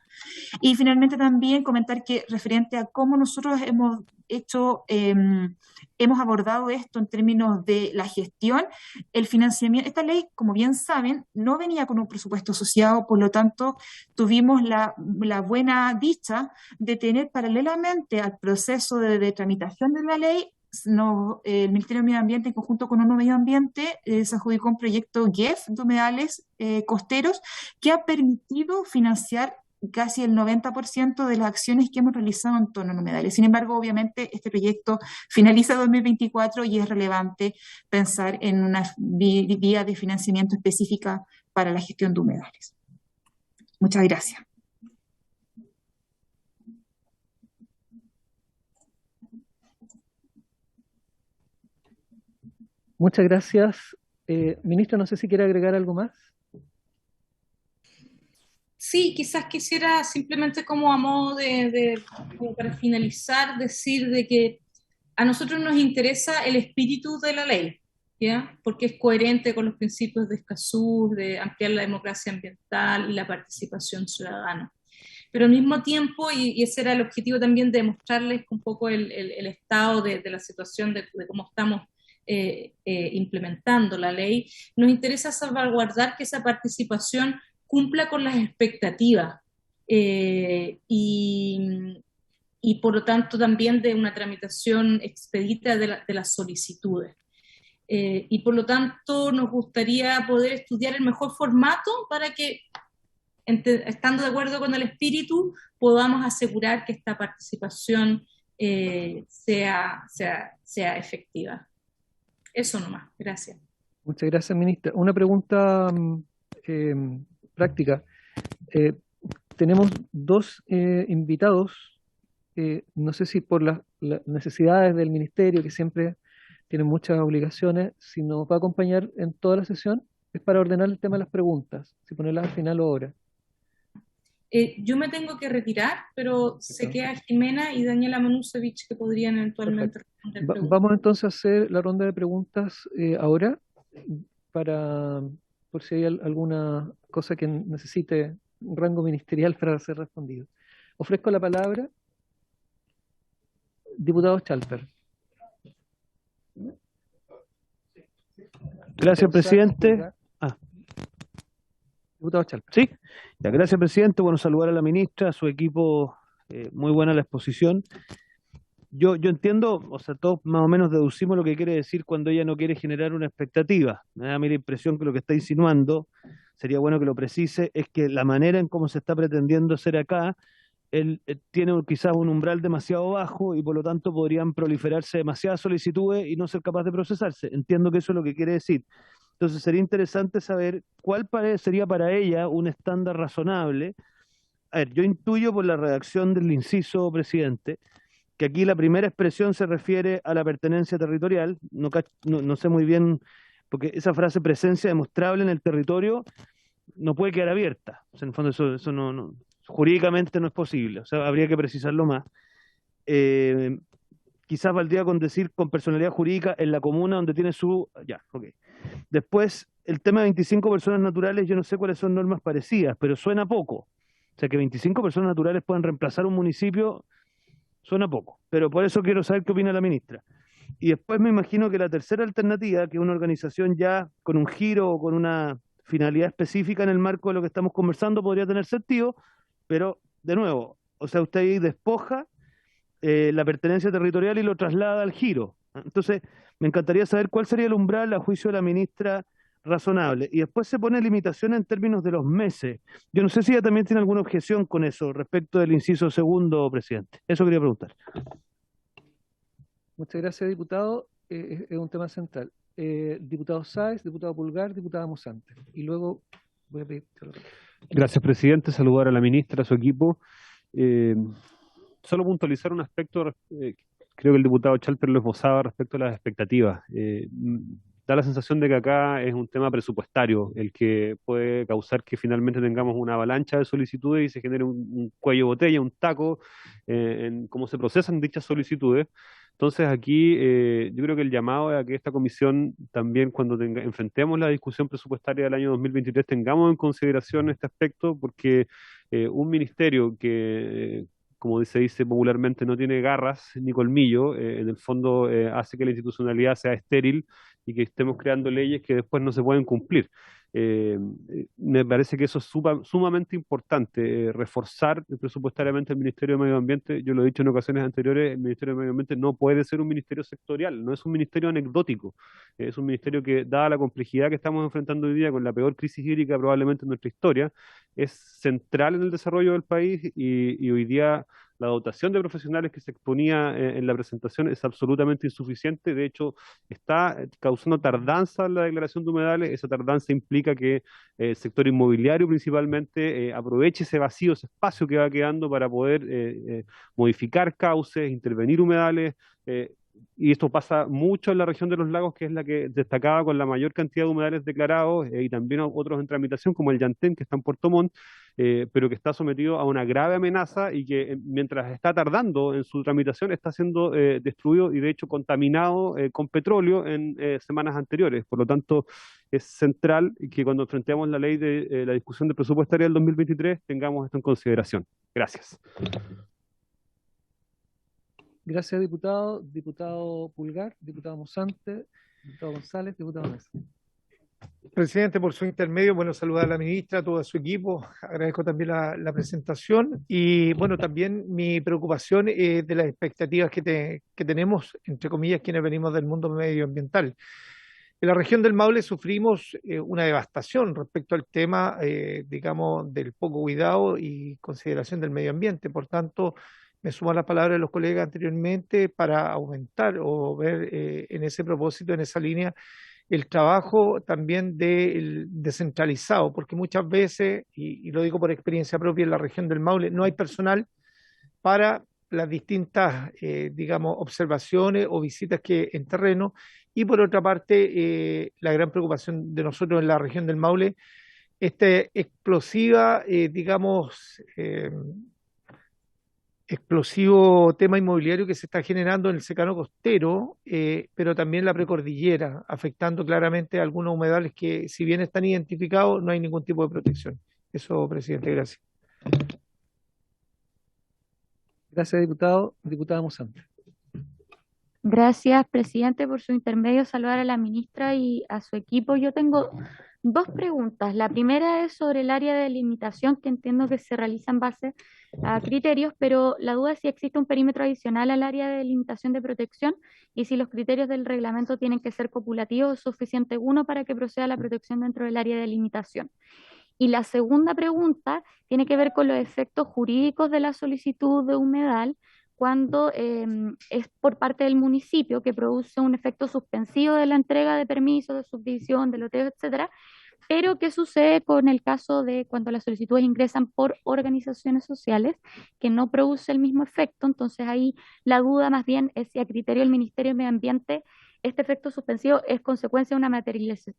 Y finalmente también comentar que referente a cómo nosotros hemos abordado esto en términos de la gestión, el financiamiento, esta ley, como bien saben, no venía con un presupuesto asociado, por lo tanto, tuvimos la buena dicha de tener paralelamente al proceso de tramitación de la ley, el Ministerio de Medio Ambiente, en conjunto con ONU Medio Ambiente, se adjudicó un proyecto GEF de humedales costeros que ha permitido financiar casi el 90% de las acciones que hemos realizado en torno a humedales. Sin embargo, obviamente, este proyecto finaliza 2024 y es relevante pensar en una vía de financiamiento específica para la gestión de humedales. Muchas gracias. Muchas gracias. Ministro, no sé si quiere agregar algo más. Sí, quizás quisiera simplemente como a modo como para finalizar, decir de que a nosotros nos interesa el espíritu de la ley, ¿ya? Porque es coherente con los principios de Escazú, de ampliar la democracia ambiental y la participación ciudadana. Pero al mismo tiempo, y ese era el objetivo también de mostrarles un poco el estado de la situación, de cómo estamos implementando la ley, nos interesa salvaguardar que esa participación cumpla con las expectativas y por lo tanto también de una tramitación expedita de las solicitudes. Y por lo tanto nos gustaría poder estudiar el mejor formato para que, estando de acuerdo con el espíritu, podamos asegurar que esta participación sea efectiva. Eso nomás, gracias. Muchas gracias, ministra. Una pregunta práctica. Tenemos 2 invitados, no sé si por las necesidades del ministerio, que siempre tienen muchas obligaciones, si nos va a acompañar en toda la sesión, es para ordenar el tema de las preguntas, si ponerlas al final o ahora. Yo me tengo que retirar, pero se queda Jimena y Daniela Manusevich que podrían eventualmente responder preguntas. Vamos entonces a hacer la ronda de preguntas ahora, por si hay alguna cosa que necesite un rango ministerial para ser respondido. Ofrezco la palabra. Diputado Chalper. Gracias, presidente. Diputado Chalper. Sí, ya, gracias, presidente. Bueno, saludar a la ministra, a su equipo, muy buena la exposición. Yo entiendo, o sea, todos más o menos deducimos lo que quiere decir cuando ella no quiere generar una expectativa. Me da a mí la impresión que lo que está insinuando, sería bueno que lo precise, es que la manera en cómo se está pretendiendo hacer acá, él tiene quizás un umbral demasiado bajo y por lo tanto podrían proliferarse demasiadas solicitudes y no ser capaz de procesarse. Entiendo que eso es lo que quiere decir. Entonces sería interesante saber sería para ella un estándar razonable. A ver, yo intuyo por la redacción del inciso, presidente, que aquí la primera expresión se refiere a la pertenencia territorial. No sé muy bien, porque esa frase presencia demostrable en el territorio no puede quedar abierta. O sea, en el fondo eso jurídicamente no es posible. O sea, habría que precisarlo más. Quizás valdría con decir con personalidad jurídica en la comuna donde tiene su... Ya, ok. Después, el tema de 25 personas naturales, yo no sé cuáles son normas parecidas, pero suena poco. O sea, que 25 personas naturales puedan reemplazar un municipio, suena poco. Pero por eso quiero saber qué opina la ministra. Y después me imagino que la tercera alternativa, que es una organización ya con un giro o con una finalidad específica en el marco de lo que estamos conversando, podría tener sentido, pero, de nuevo, o sea, usted ahí despoja la pertenencia territorial y lo traslada al giro. Entonces, me encantaría saber cuál sería el umbral a juicio de la ministra razonable. Y después se pone limitación en términos de los meses. Yo no sé si ella también tiene alguna objeción con eso respecto del inciso segundo, presidente. Eso quería preguntar. Muchas gracias, diputado. Es un tema central. Diputado Sáez, diputado Pulgar, diputada Mosante. Y luego voy a pedir... Gracias, presidente. Saludar a la ministra, a su equipo. Solo puntualizar un aspecto, creo que el diputado Chalper lo esbozaba respecto a las expectativas. Da la sensación de que acá es un tema presupuestario el que puede causar que finalmente tengamos una avalancha de solicitudes y se genere un cuello de botella, un taco en cómo se procesan dichas solicitudes. Entonces aquí yo creo que el llamado es a que esta comisión también cuando enfrentemos la discusión presupuestaria del año 2023 tengamos en consideración este aspecto porque un ministerio que como se dice popularmente, no tiene garras ni colmillo, en el fondo hace que la institucionalidad sea estéril y que estemos creando leyes que después no se pueden cumplir. Me parece que eso es sumamente importante, reforzar presupuestariamente el Ministerio de Medio Ambiente. Yo lo he dicho en ocasiones anteriores, el Ministerio de Medio Ambiente no puede ser un ministerio sectorial, no es un ministerio anecdótico, es un ministerio que, dada la complejidad que estamos enfrentando hoy día con la peor crisis hídrica probablemente en nuestra historia, es central en el desarrollo del país y hoy día la dotación de profesionales que se exponía en la presentación es absolutamente insuficiente. De hecho, está causando tardanza en la declaración de humedales. Esa tardanza implica que el sector inmobiliario principalmente aproveche ese vacío, ese espacio que va quedando para poder modificar cauces, intervenir humedales. Y esto pasa mucho en la región de los lagos, que es la que destacaba con la mayor cantidad de humedales declarados, y también otros en tramitación, como el Llantén, que está en Puerto Montt, pero que está sometido a una grave amenaza y que mientras está tardando en su tramitación está siendo destruido y de hecho contaminado con petróleo en semanas anteriores. Por lo tanto, es central que cuando enfrentemos la ley de la discusión de presupuestaria del 2023 tengamos esto en consideración. Gracias. Gracias, diputado. Diputado Pulgar, diputado Mosante, diputado González, diputado Mesa. Presidente, por su intermedio, bueno, saludar a la ministra, a todo su equipo, agradezco también la presentación y bueno, también mi preocupación de las expectativas que tenemos, entre comillas, quienes venimos del mundo medioambiental. En la región del Maule sufrimos una devastación respecto al tema, digamos, del poco cuidado y consideración del medio ambiente, por tanto, me sumo a las palabras de los colegas anteriormente para aumentar o ver en ese propósito, en esa línea, el trabajo también del descentralizado, porque muchas veces, y lo digo por experiencia propia en la región del Maule, no hay personal para las distintas, digamos, observaciones o visitas que en terreno, y por otra parte, la gran preocupación de nosotros en la región del Maule, esta explosiva, digamos, explosivo tema inmobiliario que se está generando en el secano costero, pero también la precordillera, afectando claramente algunos humedales que, si bien están identificados, no hay ningún tipo de protección. Eso, presidente, gracias. Gracias, diputado. Diputada Mosante. Gracias, presidente, por su intermedio. Saludar a la ministra y a su equipo. Yo tengo dos preguntas. La primera es sobre el área de delimitación, que entiendo que se realiza en base a criterios, pero la duda es si existe un perímetro adicional al área de delimitación de protección y si los criterios del reglamento tienen que ser copulativos o suficiente uno para que proceda la protección dentro del área de delimitación. Y la segunda pregunta tiene que ver con los efectos jurídicos de la solicitud de humedal cuando es por parte del municipio que produce un efecto suspensivo de la entrega de permisos, de subdivisión, de loteo, etcétera. Pero, ¿qué sucede con el caso de cuando las solicitudes ingresan por organizaciones sociales que no produce el mismo efecto? Entonces, ahí la duda más bien es si a criterio del Ministerio de Medio Ambiente este efecto suspensivo es consecuencia de una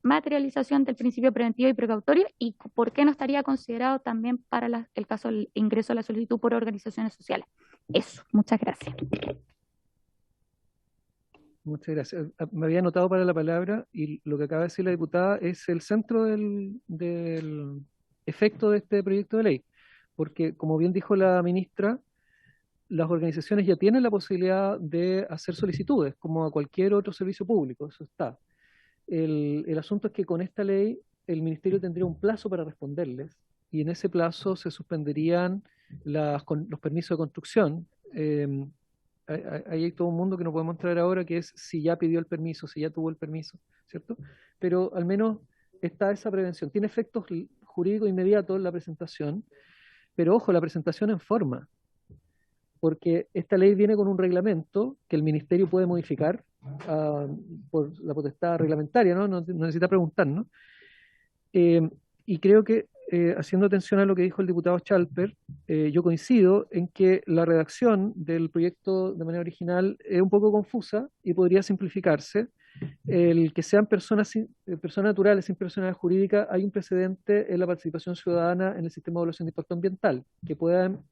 materialización del principio preventivo y precautorio y por qué no estaría considerado también para el caso del ingreso a la solicitud por organizaciones sociales. Eso, muchas gracias. Muchas gracias. Me había anotado para la palabra y lo que acaba de decir la diputada es el centro del efecto de este proyecto de ley, porque como bien dijo la ministra, las organizaciones ya tienen la posibilidad de hacer solicitudes, como a cualquier otro servicio público, eso está. El asunto es que con esta ley el ministerio tendría un plazo para responderles y en ese plazo se suspenderían los permisos de construcción. Ahí hay todo un mundo que no podemos entrar ahora, que es si ya pidió el permiso, si ya tuvo el permiso, ¿cierto? Pero al menos está esa prevención. Tiene efectos jurídicos inmediatos la presentación, pero ojo, la presentación en forma, porque esta ley viene con un reglamento que el ministerio puede modificar por la potestad reglamentaria, ¿no? No necesita preguntar, ¿no? Y creo que, haciendo atención a lo que dijo el diputado Chalper, yo coincido en que la redacción del proyecto de manera original es un poco confusa y podría simplificarse. El que sean personas naturales sin personalidad jurídica, hay un precedente en la participación ciudadana en el sistema de evaluación de impacto ambiental, que puedan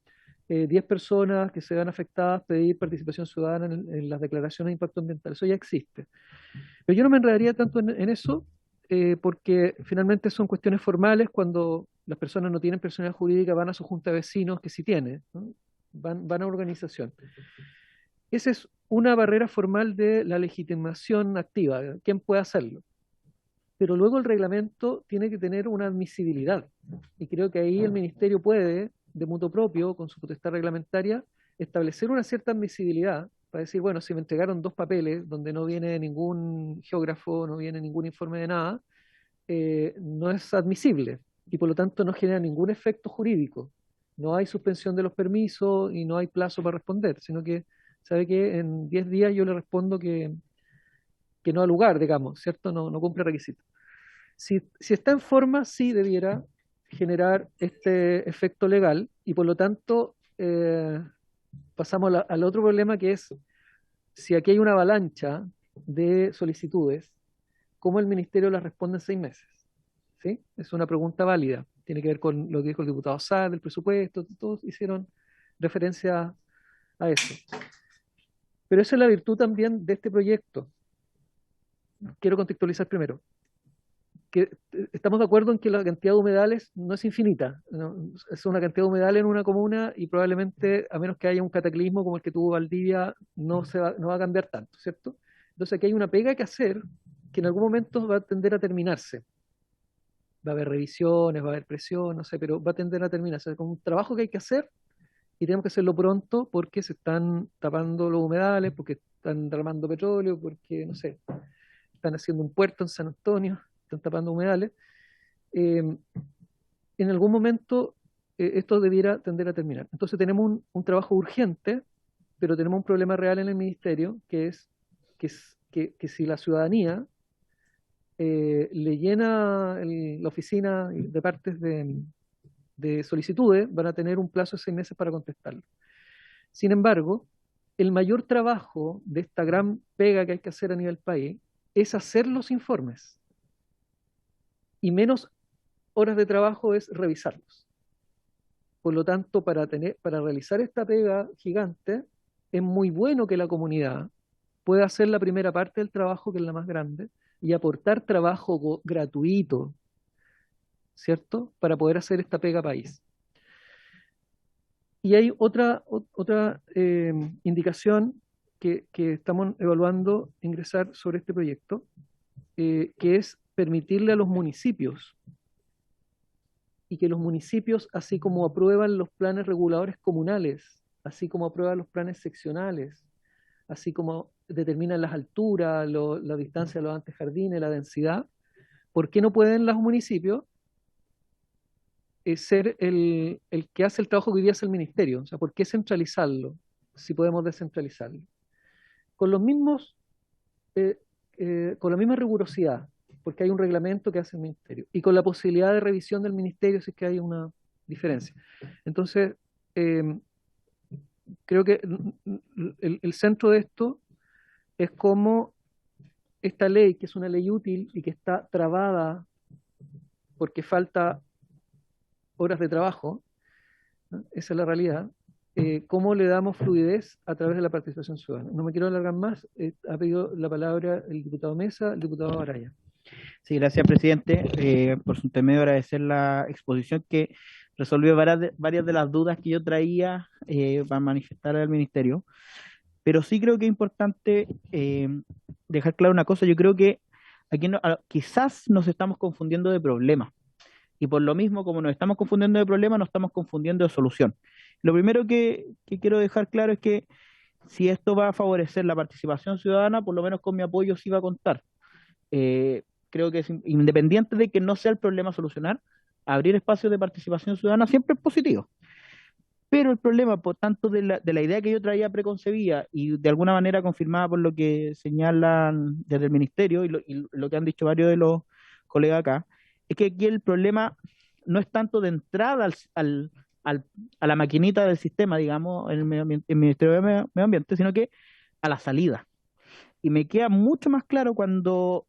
10 personas que se vean afectadas pedir participación ciudadana en las declaraciones de impacto ambiental. Eso ya existe. Pero yo no me enredaría tanto en eso, porque finalmente son cuestiones formales. Cuando las personas no tienen personalidad jurídica, van a su junta de vecinos, que sí tiene, ¿no? Van a organización. Esa es una barrera formal de la legitimación activa, ¿quién puede hacerlo? Pero luego el reglamento tiene que tener una admisibilidad, y creo que ahí el ministerio puede, de motu propio, con su potestad reglamentaria, establecer una cierta admisibilidad para decir, bueno, si me entregaron dos papeles donde no viene ningún geógrafo, no viene ningún informe de nada, no es admisible y por lo tanto no genera ningún efecto jurídico. No hay suspensión de los permisos y no hay plazo para responder, sino que sabe que en 10 días yo le respondo que no ha lugar, digamos, ¿cierto? No cumple requisitos. Si está en forma, sí debiera generar este efecto legal y por lo tanto pasamos al otro problema, que es si aquí hay una avalancha de solicitudes, ¿cómo el ministerio las responde en 6 meses? ¿Sí? Es una pregunta válida. Tiene que ver con lo que dijo el diputado Saad del presupuesto, todos hicieron referencia a eso. Pero esa es la virtud también de este proyecto. Quiero contextualizar primero que estamos de acuerdo en que la cantidad de humedales no es infinita, ¿no? Es una cantidad de humedales en una comuna y probablemente, a menos que haya un cataclismo como el que tuvo Valdivia, no va a cambiar tanto, ¿cierto? Entonces aquí hay una pega que hacer que en algún momento va a tender a terminarse. Va a haber revisiones, va a haber presión, no sé, pero va a tender a terminarse. Es como un trabajo que hay que hacer y tenemos que hacerlo pronto porque se están tapando los humedales, porque están derramando petróleo, porque, no sé, están haciendo un puerto en San Antonio, están tapando humedales. En algún momento esto debiera tender a terminar. Entonces tenemos un trabajo urgente, pero tenemos un problema real en el ministerio, que es que si la ciudadanía le llena la oficina de partes de solicitudes, van a tener un plazo de 6 meses para contestarlo. Sin embargo, el mayor trabajo de esta gran pega que hay que hacer a nivel país es hacer los informes. Y menos horas de trabajo es revisarlos. Por lo tanto, para realizar esta pega gigante, es muy bueno que la comunidad pueda hacer la primera parte del trabajo, que es la más grande, y aportar trabajo gratuito, ¿cierto? Para poder hacer esta pega país. Y hay otra indicación que estamos evaluando ingresar sobre este proyecto, que es permitirle a los municipios, y que los municipios, así como aprueban los planes reguladores comunales, así como aprueban los planes seccionales, así como determinan las alturas, la distancia de los antejardines, la densidad, ¿por qué no pueden los municipios ser el que hace el trabajo que hoy día hace el ministerio? O sea, ¿por qué centralizarlo si podemos descentralizarlo? Con los mismos, con la misma rigurosidad, porque hay un reglamento que hace el ministerio, y con la posibilidad de revisión del ministerio si es que hay una diferencia. Entonces, creo que el centro de esto es cómo esta ley, que es una ley útil y que está trabada porque falta horas de trabajo, ¿no? Esa es la realidad. ¿Cómo le damos fluidez a través de la participación ciudadana? No me quiero alargar más. Ha pedido la palabra el diputado Mesa, el diputado Araya. Sí, gracias, presidente. Por su intermedio, agradecer la exposición que resolvió varias de las dudas que yo traía para manifestar al ministerio. Pero sí creo que es importante dejar claro una cosa. Yo creo que aquí quizás nos estamos confundiendo de problema. Y por lo mismo, como nos estamos confundiendo de problema, nos estamos confundiendo de solución. Lo primero que quiero dejar claro es que si esto va a favorecer la participación ciudadana, por lo menos con mi apoyo sí va a contar. Creo que es independiente de que no sea el problema solucionar, abrir espacios de participación ciudadana siempre es positivo. Pero el problema, por tanto, de la idea que yo traía preconcebida y de alguna manera confirmada por lo que señalan desde el ministerio y lo que han dicho varios de los colegas acá, es que aquí el problema no es tanto de entrada a la maquinita del sistema, digamos, en el Ministerio de Medio Ambiente, sino que a la salida. Y me queda mucho más claro cuando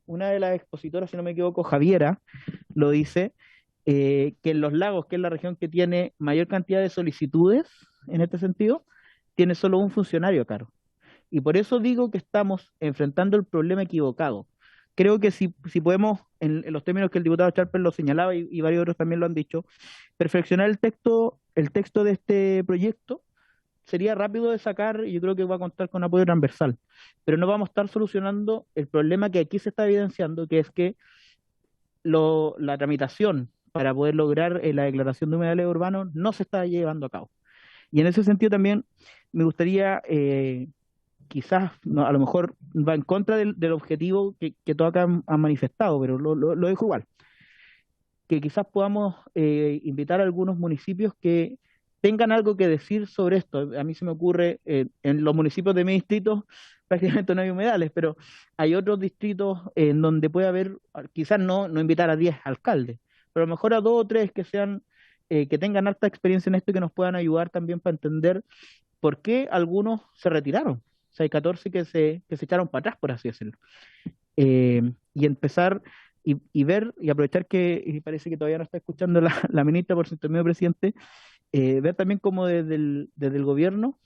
una de las expositoras, si no me equivoco, Javiera, lo dice, que en los lagos, que es la región que tiene mayor cantidad de solicitudes en este sentido, tiene solo un funcionario a cargo. Y por eso digo que estamos enfrentando el problema equivocado. Creo que si podemos, en los términos que el diputado Charper lo señalaba y varios otros también lo han dicho, perfeccionar el texto de este proyecto sería rápido de sacar y yo creo que va a contar con apoyo transversal. Pero no vamos a estar solucionando el problema que aquí se está evidenciando, que es que la tramitación para poder lograr la declaración de humedales urbanos no se está llevando a cabo. Y en ese sentido también me gustaría, quizás, a lo mejor va en contra del objetivo que todos acá han manifestado, pero lo dejo igual, que quizás podamos invitar a algunos municipios que tengan algo que decir sobre esto. A mí se me ocurre, en los municipios de mi distrito prácticamente no hay humedales, pero hay otros distritos en donde puede haber, quizás no invitar a 10 alcaldes, pero a lo mejor a 2 o 3 que sean, que tengan alta experiencia en esto y que nos puedan ayudar también para entender por qué algunos se retiraron. O sea, hay 14 que se echaron para atrás, por así decirlo. Y empezar y ver y aprovechar que y parece que todavía no está escuchando la ministra por su intermedio, presidente, ver también cómo desde el gobierno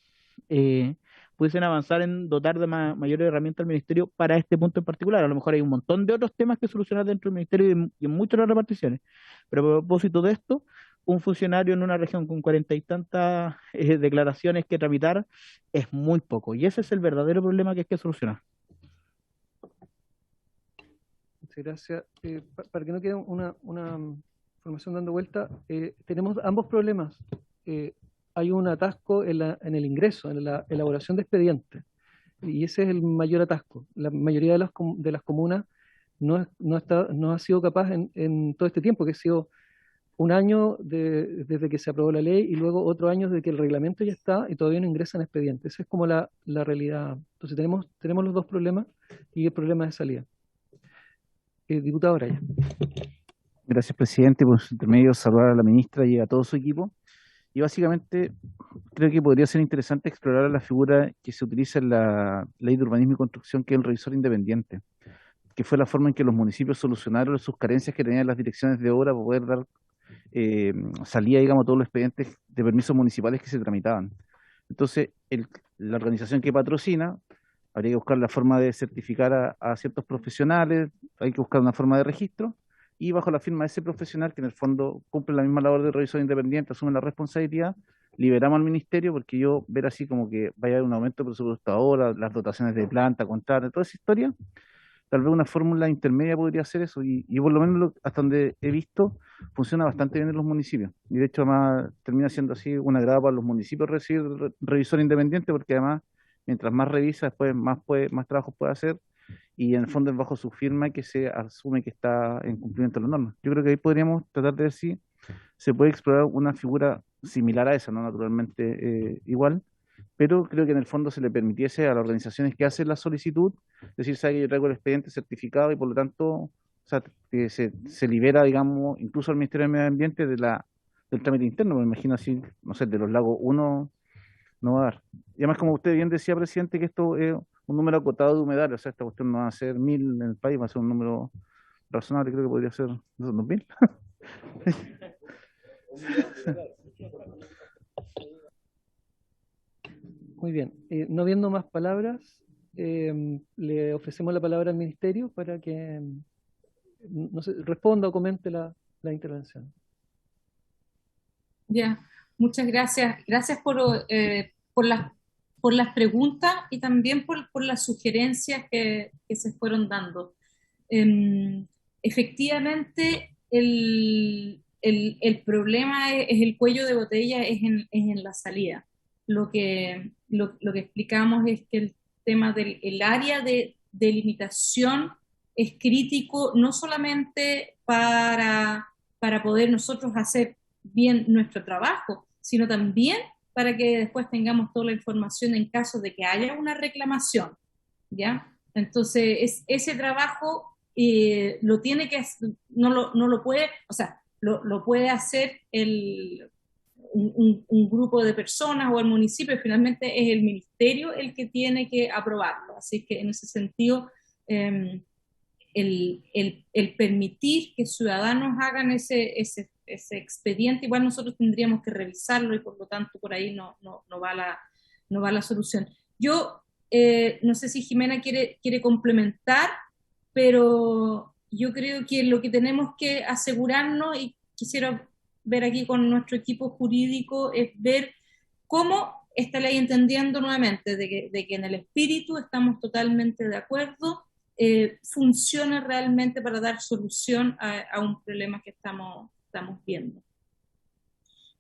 pudiesen avanzar en dotar de mayores herramientas al ministerio para este punto en particular. A lo mejor hay un montón de otros temas que solucionar dentro del ministerio y en muchas otras reparticiones, pero a propósito de esto, un funcionario en una región con 40 y tantas declaraciones que tramitar es muy poco, y ese es el verdadero problema que hay que solucionar. Muchas gracias. Para que no quede una información dando vuelta, tenemos ambos problemas. Hay un atasco en el ingreso, en la elaboración de expedientes, y ese es el mayor atasco. La mayoría de las comunas no ha sido capaz en todo este tiempo, que ha sido un año desde que se aprobó la ley y luego otro año desde que el reglamento ya está y todavía no ingresan expedientes. Esa es como la realidad. Entonces tenemos los dos problemas y el problema de salida. Diputado Araya. Gracias, presidente. Por su intermedio, saludar a la ministra y a todo su equipo. Y básicamente creo que podría ser interesante explorar la figura que se utiliza en la Ley de Urbanismo y Construcción, que es el revisor independiente, que fue la forma en que los municipios solucionaron sus carencias que tenían las direcciones de obra para poder dar salida, digamos, a todos los expedientes de permisos municipales que se tramitaban. Entonces, la organización que patrocina, habría que buscar la forma de certificar a ciertos profesionales, hay que buscar una forma de registro, y bajo la firma de ese profesional, que en el fondo cumple la misma labor de revisor independiente, asume la responsabilidad, liberamos al ministerio, porque yo ver así como que vaya a haber un aumento de presupuesto ahora, las dotaciones de planta, contratos, toda esa historia, tal vez una fórmula intermedia podría hacer eso, y por lo menos hasta donde he visto, funciona bastante bien en los municipios. Y de hecho, además, termina siendo así un agrado para los municipios recibir revisor independiente, porque además, mientras más revisa, después más trabajo puede hacer, y en el fondo es bajo su firma que se asume que está en cumplimiento de las normas. Yo creo que ahí podríamos tratar de ver si se puede explorar una figura similar a esa, no naturalmente igual, pero creo que en el fondo se le permitiese a las organizaciones que hacen la solicitud decir, sabe que yo traigo el expediente certificado y por lo tanto, o sea, que se libera, digamos, incluso al Ministerio del Medio Ambiente del trámite interno. Me imagino así, no sé, de los lagos uno no va a dar. Y además, como usted bien decía, presidente, que esto es un número acotado de humedales, o sea, esta cuestión no va a ser 1000 en el país, va a ser un número razonable, creo que podría ser, no sé, 2000. Muy bien. No viendo más palabras, le ofrecemos la palabra al Ministerio para que no sé, responda o comente la intervención. Ya, muchas gracias. Gracias por las preguntas y también por las sugerencias que se fueron dando. Efectivamente, el problema es el cuello de botella, es en la salida. Lo que explicamos es que el tema del área de delimitación es crítico no solamente para poder nosotros hacer bien nuestro trabajo, sino también para que después tengamos toda la información en caso de que haya una reclamación, ¿ya? Entonces, ese trabajo lo tiene que, no lo puede, o sea, lo puede hacer un grupo de personas o el municipio, finalmente es el ministerio el que tiene que aprobarlo. Así que en ese sentido, el permitir que ciudadanos hagan ese expediente, igual nosotros tendríamos que revisarlo y por lo tanto por ahí no va la solución. Yo no sé si Jimena quiere complementar, pero yo creo que lo que tenemos que asegurarnos, y quisiera ver aquí con nuestro equipo jurídico, es ver cómo esta ley, entendiendo nuevamente de que en el espíritu estamos totalmente de acuerdo, funcione realmente para dar solución a un problema que estamos viendo.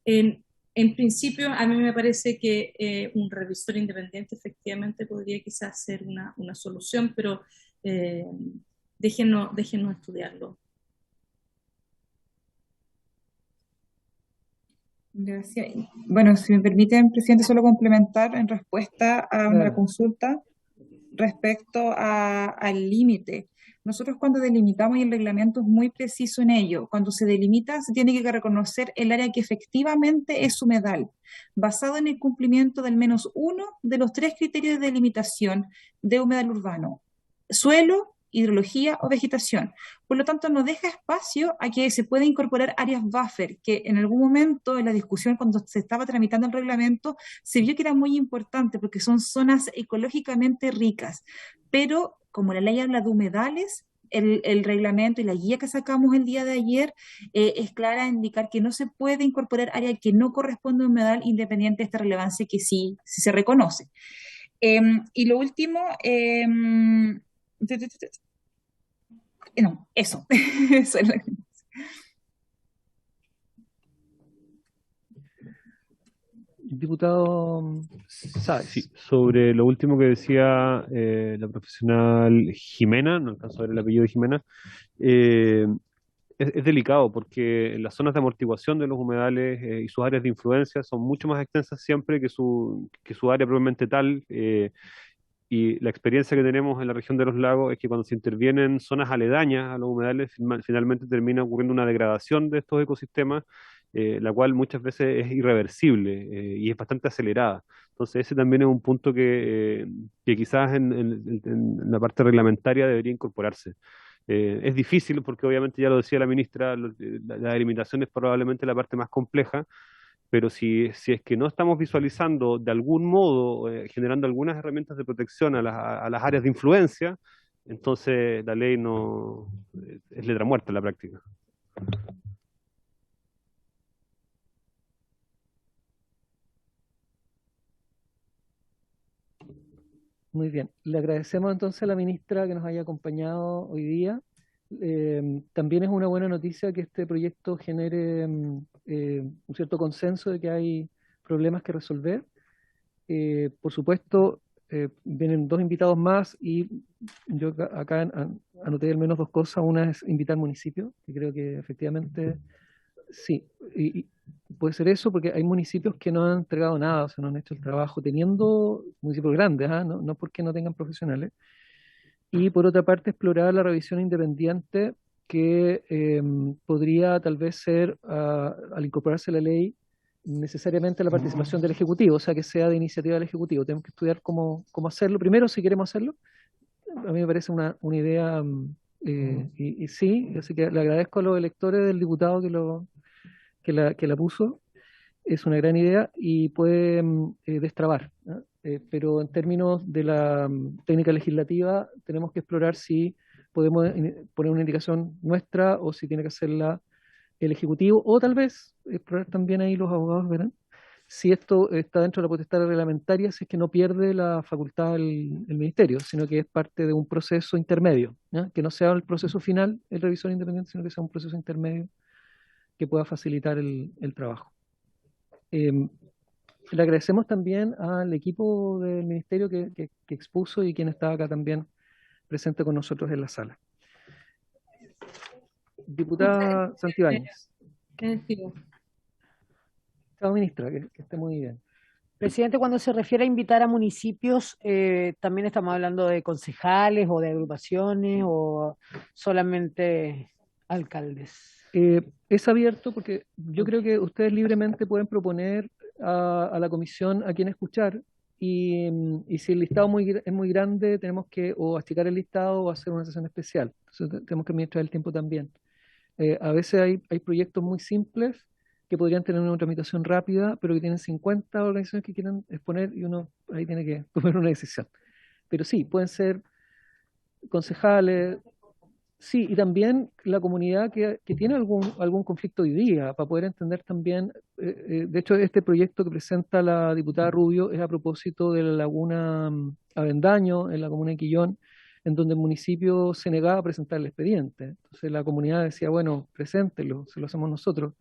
En principio, a mí me parece que un revisor independiente efectivamente podría quizás ser una solución, pero déjenos estudiarlo. Gracias. Bueno, si me permiten, presidente, solo complementar en respuesta a una consulta respecto al límite. Nosotros cuando delimitamos, y el reglamento es muy preciso en ello, cuando se delimita se tiene que reconocer el área que efectivamente es humedal, basado en el cumplimiento del menos uno de los 3 criterios de delimitación de humedal urbano: suelo, hidrología o vegetación. Por lo tanto, no deja espacio a que se pueda incorporar áreas buffer, que en algún momento en la discusión, cuando se estaba tramitando el reglamento, se vio que era muy importante porque son zonas ecológicamente ricas. Pero como la ley habla de humedales, el reglamento y la guía que sacamos el día de ayer es clara en indicar que no se puede incorporar área que no corresponde a humedal, independiente de esta relevancia que sí se reconoce. Y lo último, no, eso. Eso es lo que... Diputado Sáez. Sí, sobre lo último que decía la profesional Jimena, no alcanzo a ver el apellido de Jimena, es delicado porque las zonas de amortiguación de los humedales y sus áreas de influencia son mucho más extensas siempre que su área propiamente tal. Y la experiencia que tenemos en la región de los lagos es que cuando se intervienen zonas aledañas a los humedales, finalmente termina ocurriendo una degradación de estos ecosistemas, la cual muchas veces es irreversible y es bastante acelerada. Entonces ese también es un punto que quizás en la parte reglamentaria debería incorporarse. Es difícil porque obviamente ya lo decía la ministra, la delimitación es probablemente la parte más compleja, pero si es que no estamos visualizando de algún modo, generando algunas herramientas de protección a las áreas de influencia, entonces la ley no es letra muerta en la práctica. Muy bien. Le agradecemos entonces a la ministra que nos haya acompañado hoy día. También es una buena noticia que este proyecto genere un cierto consenso de que hay problemas que resolver. Por supuesto, vienen dos invitados más y yo acá anoté al menos dos cosas. Una es invitar municipios, que creo que efectivamente sí, y puede ser eso porque hay municipios que no han entregado nada, o sea, no han hecho el trabajo, teniendo municipios grandes, ¿ah? No porque no tengan profesionales. Y por otra parte, explorar la revisión independiente que podría tal vez ser, al incorporarse a la ley, necesariamente la participación del Ejecutivo, o sea, que sea de iniciativa del Ejecutivo. Tenemos que estudiar cómo hacerlo. Primero, si queremos hacerlo, a mí me parece una idea, y sí, así que le agradezco a los electores del diputado que la puso. Es una gran idea y puede destrabar, ¿no? Pero en términos de la técnica legislativa, tenemos que explorar si podemos poner una indicación nuestra o si tiene que hacerla el Ejecutivo, o tal vez explorar también ahí los abogados, verán, si esto está dentro de la potestad reglamentaria, si es que no pierde la facultad el Ministerio, sino que es parte de un proceso intermedio, ¿no? Que no sea el proceso final, el revisor independiente, sino que sea un proceso intermedio que pueda facilitar el trabajo. Le agradecemos también al equipo del Ministerio que expuso y quien está acá también presente con nosotros en la sala. Diputada Santibáñez. Chao, ministra, que esté muy bien. Presidente, cuando se refiere a invitar a municipios, ¿también estamos hablando de concejales o de agrupaciones o solamente alcaldes? Es abierto porque yo creo que ustedes libremente pueden proponer a la comisión a quién escuchar y si el listado es muy grande, tenemos que o achicar el listado o hacer una sesión especial. Entonces tenemos que administrar el tiempo también. A veces hay proyectos muy simples que podrían tener una tramitación rápida, pero que tienen 50 organizaciones que quieren exponer y uno ahí tiene que tomar una decisión. Pero sí, pueden ser concejales, sí, y también la comunidad que tiene algún conflicto hoy día, para poder entender también, de hecho este proyecto que presenta la diputada Rubio es a propósito de la laguna Avendaño, en la comuna de Quillón, en donde el municipio se negaba a presentar el expediente. Entonces la comunidad decía, bueno, preséntelo, se lo hacemos nosotros.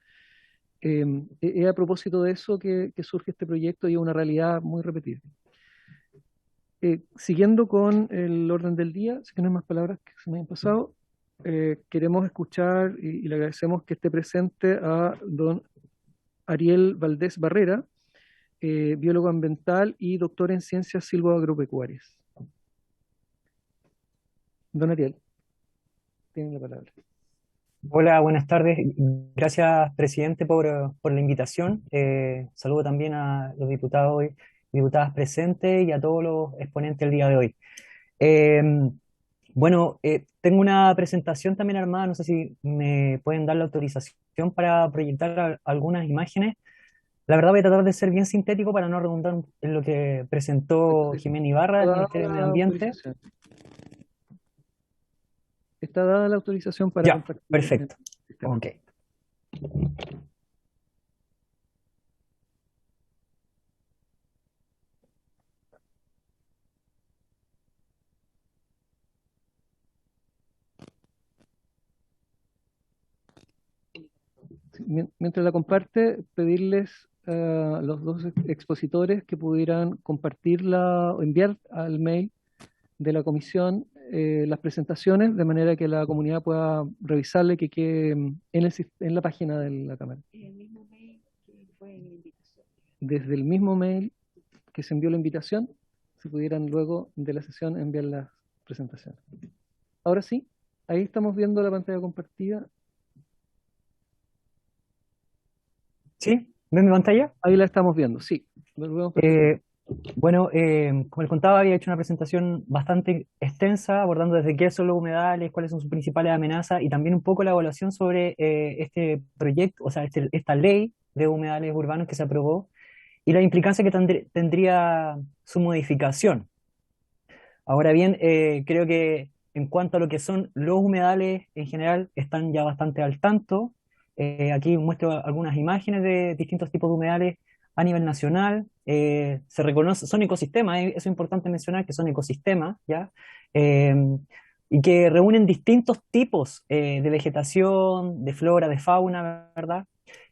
Es a propósito de eso que surge este proyecto y es una realidad muy repetida. Siguiendo con el orden del día, sé que no hay más palabras que se me hayan pasado, queremos escuchar y le agradecemos que esté presente a don Ariel Valdés Barrera, biólogo ambiental y doctor en ciencias silvoagropecuarias. Don Ariel, tiene la palabra. Hola, buenas tardes. Gracias, presidente, por la invitación. Saludo también a los diputados y diputadas presentes y a todos los exponentes del día de hoy. Bueno, tengo una presentación también armada, no sé si me pueden dar la autorización para proyectar algunas imágenes. La verdad voy a tratar de ser bien sintético para no redundar en lo que presentó Jimena Ibarra del Ministerio de Medio Ambiente. Está dada la autorización para compartir. Perfecto. Ok. Mientras la comparte, pedirles a los dos expositores que pudieran compartirla o enviar al mail de la comisión las presentaciones de manera que la comunidad pueda revisarle que quede en la página de la Cámara. El mismo mail que fue en la invitación. Desde el mismo mail que se envió la invitación, se pudieran luego de la sesión enviar las presentaciones. Ahora sí, ahí estamos viendo la pantalla compartida. ¿Sí? ¿Ven mi pantalla? Ahí la estamos viendo, sí. Bueno, como les contaba, había hecho una presentación bastante extensa, abordando desde qué son los humedales, cuáles son sus principales amenazas y también un poco la evaluación sobre este proyecto, o sea, esta ley de humedales urbanos que se aprobó y la implicancia que tendría su modificación. Ahora bien, creo que en cuanto a lo que son los humedales en general, están ya bastante al tanto. Aquí muestro algunas imágenes de distintos tipos de humedales. a nivel nacional. Se reconoce, son ecosistemas, eso es importante mencionar que son ecosistemas, ¿ya? Eh, y que reúnen distintos tipos de vegetación, de flora, de fauna, ¿verdad?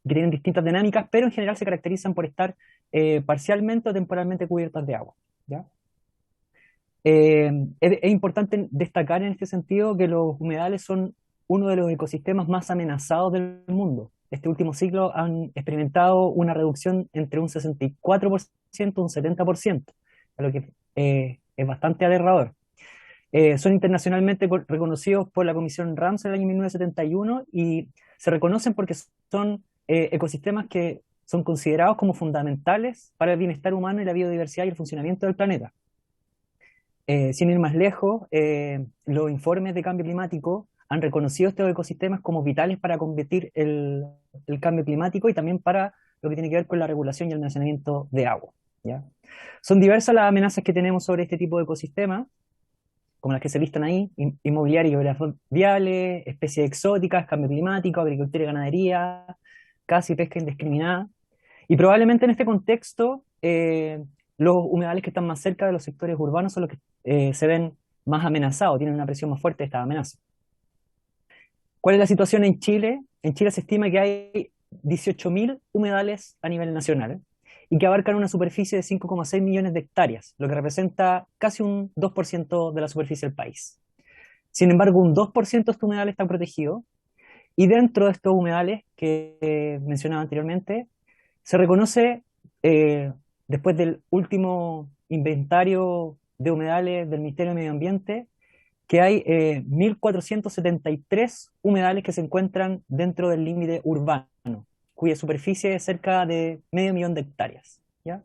Que tienen distintas dinámicas, pero en general se caracterizan por estar parcialmente o temporalmente cubiertas de agua, ¿ya? Es importante destacar en este sentido que los humedales son uno de los ecosistemas más amenazados del mundo. Este último ciclo han experimentado una reducción entre un 64% y un 70%, lo que es bastante aterrador. Son internacionalmente reconocidos por la Comisión Ramsar en el año 1971 y se reconocen porque son ecosistemas que son considerados como fundamentales para el bienestar humano y la biodiversidad y el funcionamiento del planeta. Sin ir más lejos, los informes de cambio climático han reconocido estos ecosistemas como vitales para combatir el cambio climático y también para lo que tiene que ver con la regulación y el almacenamiento de agua, ¿ya? Son diversas las amenazas que tenemos sobre este tipo de ecosistemas, como las que se listan ahí: inmobiliaria y obras viales, especies exóticas, cambio climático, agricultura y ganadería, caza y pesca indiscriminada. Y probablemente en este contexto, los humedales que están más cerca de los sectores urbanos son los que se ven más amenazados, tienen una presión más fuerte de esta amenaza. ¿Cuál es la situación en Chile? En Chile se estima que hay 18.000 humedales a nivel nacional y que abarcan una superficie de 5,6 millones de hectáreas, lo que representa casi un 2% de la superficie del país. Sin embargo, un 2% de estos humedales están protegidos y dentro de estos humedales que mencionaba anteriormente, se reconoce, después del último inventario de humedales del Ministerio de Medio Ambiente, que hay 1.473 humedales que se encuentran dentro del límite urbano, cuya superficie es cerca de 500.000 de hectáreas, ¿ya?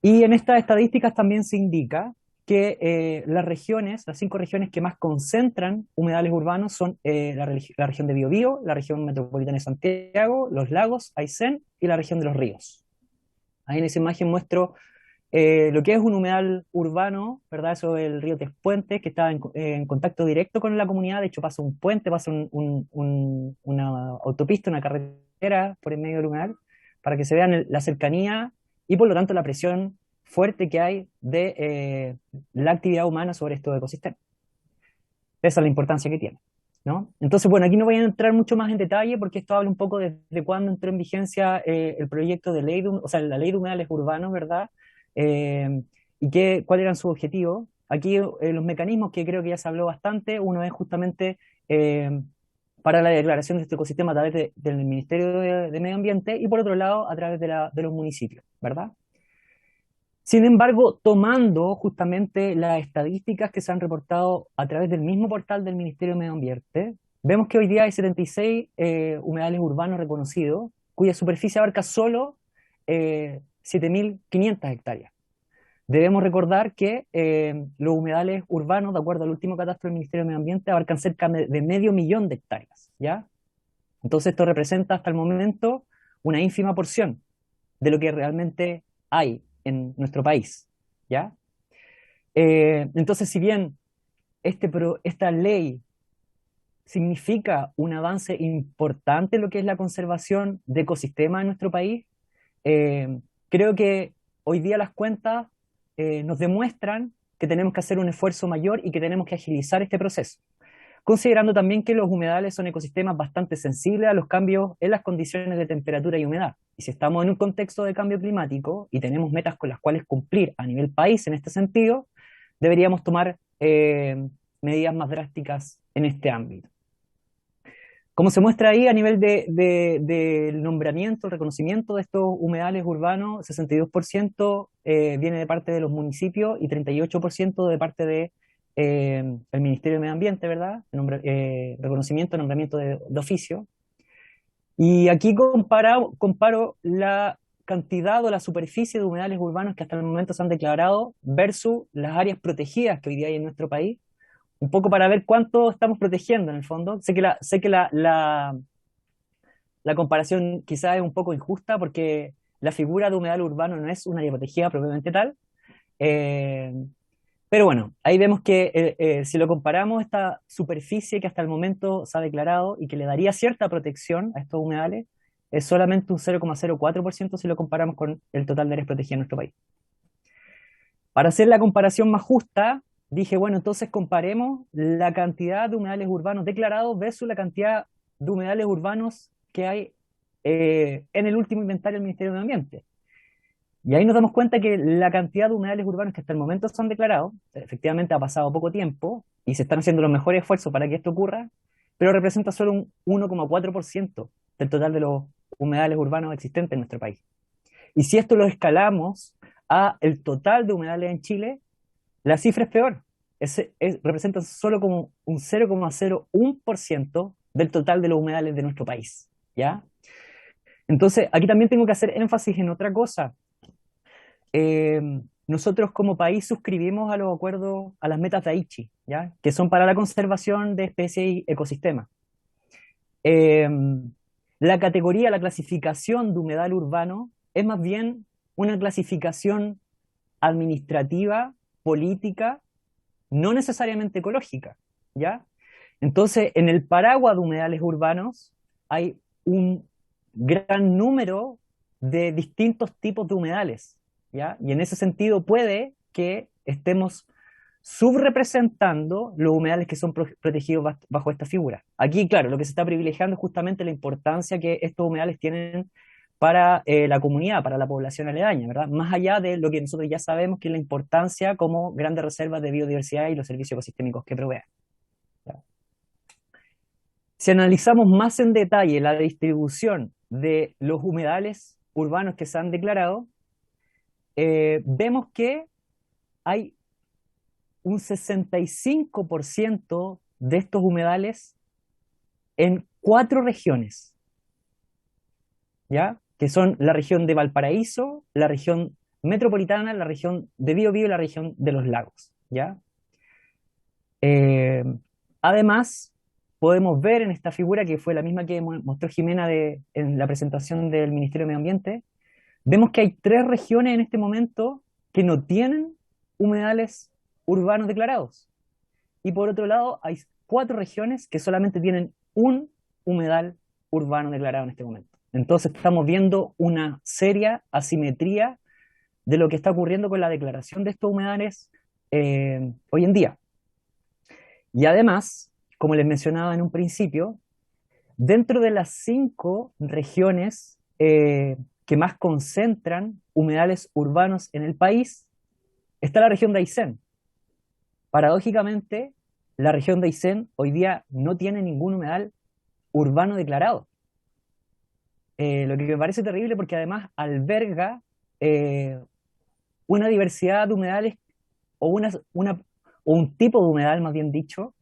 Y en estas estadísticas también se indica que las 5 regiones que más concentran humedales urbanos son la región de Biobío, la región metropolitana de Santiago, los lagos, Aysén y la región de los ríos. Ahí en esa imagen muestro lo que es un humedal urbano, ¿verdad? Eso es el río Tespuente, que está en contacto directo con la comunidad. De hecho, pasa un puente, pasa una autopista, una carretera por en medio del humedal, para que se vean la cercanía y por lo tanto la presión fuerte que hay de la actividad humana sobre estos ecosistemas. Esa es la importancia que tiene, ¿no? Entonces, bueno, aquí no voy a entrar mucho más en detalle porque esto habla un poco de cuándo entró en vigencia el proyecto de ley, o sea, la ley de humedales urbanos, ¿verdad? Y cuáles eran sus objetivos. Aquí los mecanismos, que creo que ya se habló bastante, uno es justamente para la declaración de este ecosistema a través del Ministerio de Medio Ambiente y por otro lado a través de los municipios, ¿verdad? Sin embargo, tomando justamente las estadísticas que se han reportado a través del mismo portal del Ministerio de Medio Ambiente, vemos que hoy día hay 76 humedales urbanos reconocidos, cuya superficie abarca solo 7.500 hectáreas. Debemos recordar que los humedales urbanos, de acuerdo al último catastro del Ministerio de Medio Ambiente, abarcan cerca de 500.000 de hectáreas, ¿ya? Entonces esto representa hasta el momento una ínfima porción de lo que realmente hay en nuestro país, ¿ya? Entonces, si bien esta ley significa un avance importante en lo que es la conservación de ecosistemas en nuestro país, creo que hoy día las cuentas nos demuestran que tenemos que hacer un esfuerzo mayor y que tenemos que agilizar este proceso, considerando también que los humedales son ecosistemas bastante sensibles a los cambios en las condiciones de temperatura y humedad. Y si estamos en un contexto de cambio climático y tenemos metas con las cuales cumplir a nivel país en este sentido, deberíamos tomar medidas más drásticas en este ámbito. Como se muestra ahí, a nivel del nombramiento, el reconocimiento de estos humedales urbanos, 62% viene de parte de los municipios y 38% de parte del Ministerio de Medio Ambiente, ¿verdad? Reconocimiento, nombramiento de oficio. Y aquí comparo la cantidad o la superficie de humedales urbanos que hasta el momento se han declarado versus las áreas protegidas que hoy día hay en nuestro país, un poco para ver cuánto estamos protegiendo en el fondo. Sé que la comparación quizás es un poco injusta porque la figura de humedal urbano no es un área protegida propiamente tal, pero bueno, ahí vemos que si lo comparamos, esta superficie que hasta el momento se ha declarado y que le daría cierta protección a estos humedales, es solamente un 0,04% si lo comparamos con el total de áreas protegidas en nuestro país. Para hacer la comparación más justa, dije, bueno, entonces comparemos la cantidad de humedales urbanos declarados versus la cantidad de humedales urbanos que hay en el último inventario del Ministerio de Medio Ambiente. Y ahí nos damos cuenta que la cantidad de humedales urbanos que hasta el momento se han declarado, efectivamente ha pasado poco tiempo y se están haciendo los mejores esfuerzos para que esto ocurra, pero representa solo un 1,4% del total de los humedales urbanos existentes en nuestro país. Y si esto lo escalamos a el total de humedales en Chile, la cifra es peor. Representa solo como un 0,01% del total de los humedales de nuestro país, ¿ya? Entonces, aquí también tengo que hacer énfasis en otra cosa. Nosotros como país suscribimos a los acuerdos, a las metas de Aichi, ¿ya? Que son para la conservación de especies y ecosistemas. La categoría, la clasificación de humedal urbano es más bien una clasificación administrativa, política, no necesariamente ecológica, ¿ya? Entonces, en el paraguas de humedales urbanos hay un gran número de distintos tipos de humedales, ¿ya? Y en ese sentido puede que estemos subrepresentando los humedales que son protegidos bajo esta figura. Aquí, claro, lo que se está privilegiando es justamente la importancia que estos humedales tienen para la comunidad, para la población aledaña, ¿verdad? Más allá de lo que nosotros ya sabemos que es la importancia como grandes reservas de biodiversidad y los servicios ecosistémicos que proveen. ¿Ya? Si analizamos más en detalle la distribución de los humedales urbanos que se han declarado, vemos que hay un 65% de estos humedales en 4 regiones, ¿ya? Que son la región de Valparaíso, la región metropolitana, la región de Biobío y la región de los lagos, ¿ya? Además, podemos ver en esta figura, que fue la misma que mostró Jimena en la presentación del Ministerio de Medio Ambiente, vemos que hay 3 regiones en este momento que no tienen humedales urbanos declarados. Y por otro lado, hay 4 regiones que solamente tienen un humedal urbano declarado en este momento. Entonces estamos viendo una seria asimetría de lo que está ocurriendo con la declaración de estos humedales hoy en día. Y además, como les mencionaba en un principio, dentro de las 5 regiones que más concentran humedales urbanos en el país, está la región de Aysén. Paradójicamente, la región de Aysén hoy día no tiene ningún humedal urbano declarado. Lo que me parece terrible porque además alberga una diversidad de humedales o un tipo de humedal, más bien dicho,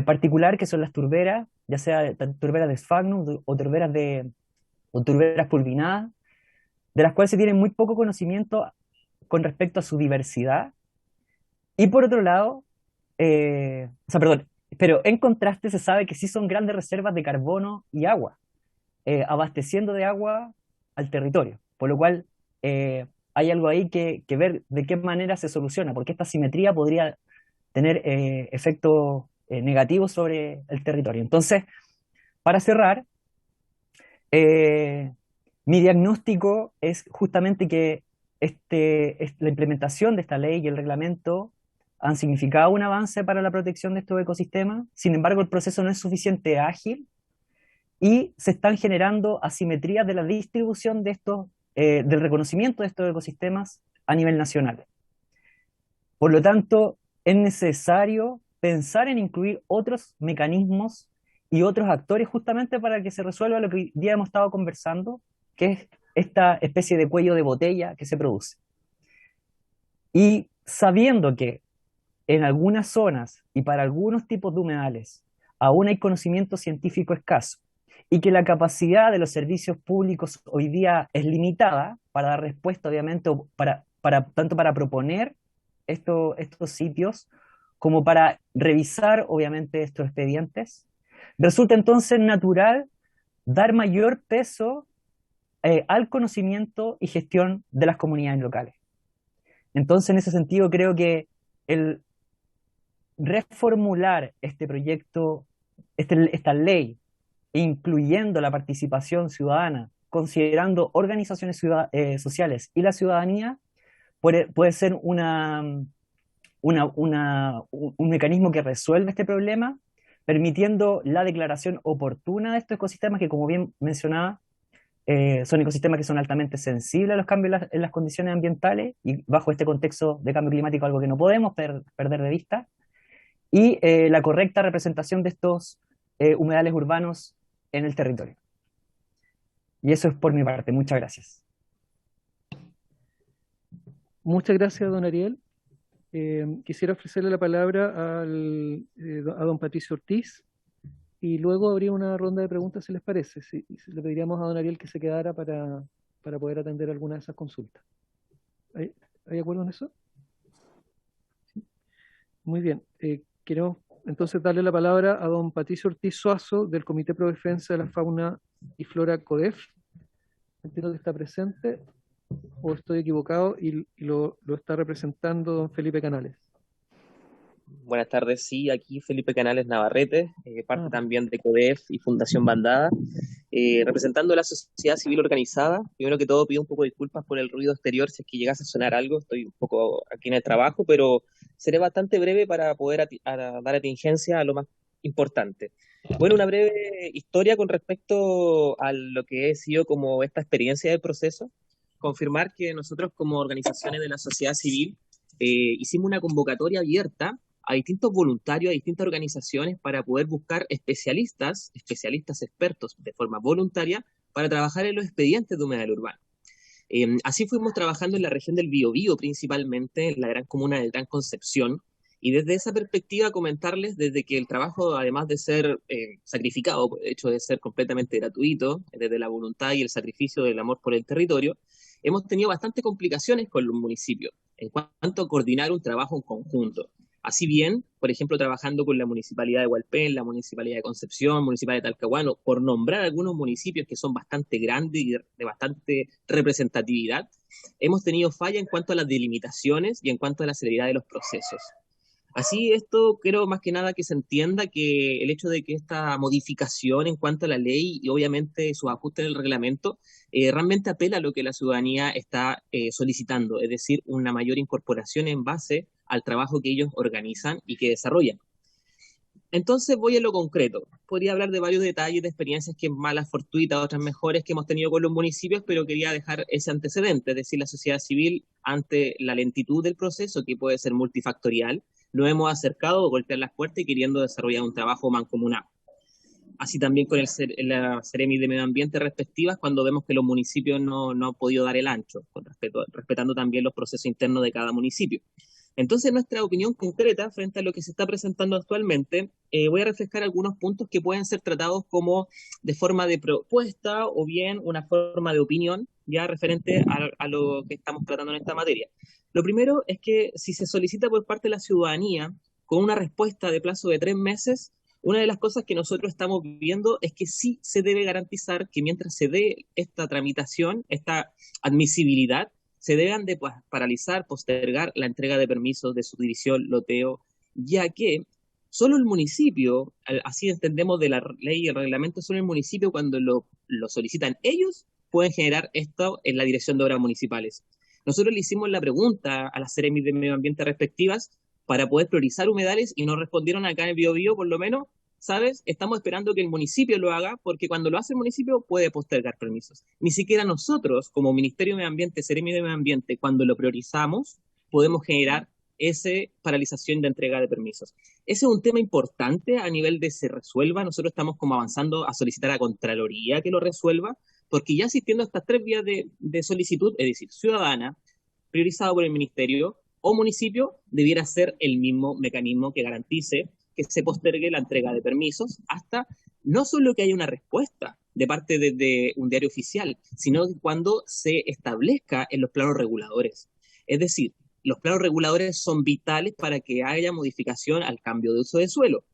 particular, que son las turberas, ya sea turberas de sphagnum o turberas pulvinadas, de las cuales se tiene muy poco conocimiento con respecto a su diversidad. Y por otro lado, pero en contraste se sabe que sí son grandes reservas de carbono y agua, abasteciendo de agua al territorio, por lo cual hay algo ahí que ver de qué manera se soluciona, porque esta simetría podría tener efectos negativos sobre el territorio. Entonces, para cerrar, mi diagnóstico es justamente que la implementación de esta ley y el reglamento han significado un avance para la protección de estos ecosistemas. Sin embargo, el proceso no es suficientemente ágil y se están generando asimetrías de la distribución de del reconocimiento de estos ecosistemas a nivel nacional. Por lo tanto, es necesario pensar en incluir otros mecanismos y otros actores justamente para que se resuelva lo que hoy día hemos estado conversando, que es esta especie de cuello de botella que se produce. Y sabiendo que en algunas zonas y para algunos tipos de humedales aún hay conocimiento científico escaso y que la capacidad de los servicios públicos hoy día es limitada para dar respuesta, obviamente, tanto para proponer estos sitios como para revisar, obviamente, estos expedientes, resulta entonces natural dar mayor peso al conocimiento y gestión de las comunidades locales. Entonces, en ese sentido, creo que el reformular este proyecto, esta ley, incluyendo la participación ciudadana, considerando organizaciones sociales y la ciudadanía, puede ser un mecanismo que resuelve este problema, permitiendo la declaración oportuna de estos ecosistemas que, como bien mencionaba, son ecosistemas que son altamente sensibles a los cambios en las condiciones ambientales y bajo este contexto de cambio climático, algo que no podemos perder de vista, y la correcta representación de estos humedales urbanos en el territorio. Y eso es por mi parte. Muchas gracias. Muchas gracias, don Ariel. Quisiera ofrecerle la palabra a don Patricio Ortiz y luego habría una ronda de preguntas, si les parece. Le pediríamos a don Ariel que se quedara para poder atender alguna de esas consultas. ¿Hay acuerdo en eso? ¿Sí? Muy bien. Quiero entonces darle la palabra a don Patricio Ortiz Suazo del Comité Pro Defensa de la Fauna y Flora CODEF. Entiendo que está presente, o estoy equivocado, y lo está representando don Felipe Canales. Buenas tardes, sí, aquí Felipe Canales Navarrete, parte también de CODEF y Fundación Bandada, representando a la sociedad civil organizada. Primero que todo pido un poco de disculpas por el ruido exterior, si es que llegase a sonar algo, estoy un poco aquí en el trabajo, pero seré bastante breve para poder dar atingencia a lo más importante. Bueno, una breve historia con respecto a lo que he sido como esta experiencia del proceso. Confirmar que nosotros como organizaciones de la sociedad civil hicimos una convocatoria abierta a distintos voluntarios, a distintas organizaciones para poder buscar especialistas expertos de forma voluntaria para trabajar en los expedientes de humedal urbano. Así fuimos trabajando en la región del Biobío principalmente, en la gran comuna del Gran Concepción, y desde esa perspectiva comentarles desde que el trabajo, además de ser sacrificado, por el hecho de ser completamente gratuito, desde la voluntad y el sacrificio del amor por el territorio, hemos tenido bastantes complicaciones con los municipios en cuanto a coordinar un trabajo en conjunto. Así bien, por ejemplo, trabajando con la Municipalidad de Hualpén, la Municipalidad de Concepción, Municipalidad de Talcahuano, por nombrar algunos municipios que son bastante grandes y de bastante representatividad, hemos tenido falla en cuanto a las delimitaciones y en cuanto a la celeridad de los procesos. Así, esto creo más que nada que se entienda que el hecho de que esta modificación en cuanto a la ley y obviamente sus ajustes en el reglamento realmente apela a lo que la ciudadanía está solicitando, es decir, una mayor incorporación en base al trabajo que ellos organizan y que desarrollan. Entonces voy a lo concreto. Podría hablar de varios detalles de experiencias que malas, fortuitas, otras mejores que hemos tenido con los municipios, pero quería dejar ese antecedente, es decir, la sociedad civil ante la lentitud del proceso, que puede ser multifactorial, nos hemos acercado a golpear las puertas y queriendo desarrollar un trabajo mancomunado. Así también con la Seremi de Medio Ambiente respectivas, cuando vemos que los municipios no han podido dar el ancho, respetando también los procesos internos de cada municipio. Entonces, nuestra opinión concreta frente a lo que se está presentando actualmente, voy a reflejar algunos puntos que pueden ser tratados como de forma de propuesta o bien una forma de opinión, ya referente a lo que estamos tratando en esta materia. Lo primero es que si se solicita por parte de la ciudadanía con una respuesta de plazo de 3 meses, una de las cosas que nosotros estamos viendo es que sí se debe garantizar que mientras se dé esta tramitación, esta admisibilidad, se deban de paralizar, postergar la entrega de permisos de subdivisión, loteo, ya que solo el municipio, así entendemos de la ley y el reglamento, solo el municipio cuando lo solicitan ellos, pueden generar esto en la Dirección de Obras Municipales. Nosotros le hicimos la pregunta a las Seremi de Medio Ambiente respectivas para poder priorizar humedales y nos respondieron acá en el Biobío, por lo menos, ¿sabes? Estamos esperando que el municipio lo haga porque cuando lo hace el municipio puede postergar permisos. Ni siquiera nosotros, como Ministerio de Medio Ambiente, Seremi de Medio Ambiente, cuando lo priorizamos, podemos generar esa paralización de entrega de permisos. Ese es un tema importante a nivel de se resuelva. Nosotros estamos como avanzando a solicitar a Contraloría que lo resuelva, porque ya asistiendo a estas 3 vías de solicitud, es decir, ciudadana, priorizado por el Ministerio o municipio, debiera ser el mismo mecanismo que garantice que se postergue la entrega de permisos hasta no solo que haya una respuesta de parte de un diario oficial, sino cuando se establezca en los planos reguladores. Es decir, los planos reguladores son vitales para que haya modificación al cambio de uso de suelo,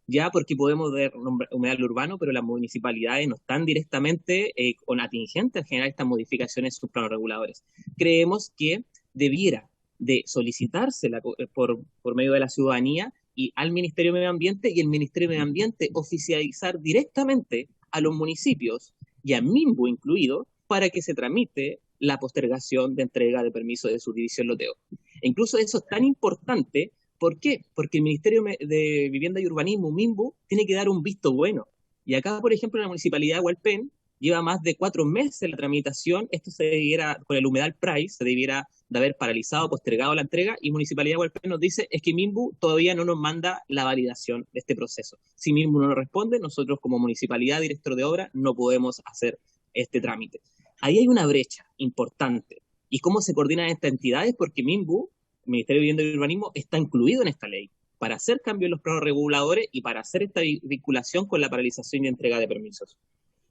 ya porque podemos ver humedal urbano, pero las municipalidades no están directamente con atingentes a generar estas modificaciones en sus planos reguladores. Creemos que debiera de solicitársela por medio de la ciudadanía y al Ministerio de Medio Ambiente, y el Ministerio de Medio Ambiente oficializar directamente a los municipios y a Minbu incluido para que se tramite la postergación de entrega de permiso de subdivisión loteo. E incluso eso es tan importante, ¿por qué? Porque el Ministerio de Vivienda y Urbanismo, Minbu, tiene que dar un visto bueno. Y acá, por ejemplo, en la Municipalidad de Hualpén, lleva más de 4 meses la tramitación, esto se debiera, con el humedal price, se debiera de haber paralizado, postergado la entrega, y Municipalidad de Hualpén nos dice es que Minbu todavía no nos manda la validación de este proceso. Si Minbu no nos responde, nosotros como Municipalidad, director de obra, no podemos hacer este trámite. Ahí hay una brecha importante. ¿Y cómo se coordinan estas entidades? Porque Minbu, Ministerio de Vivienda y Urbanismo, está incluido en esta ley para hacer cambios en los planos reguladores y para hacer esta vinculación con la paralización y entrega de permisos.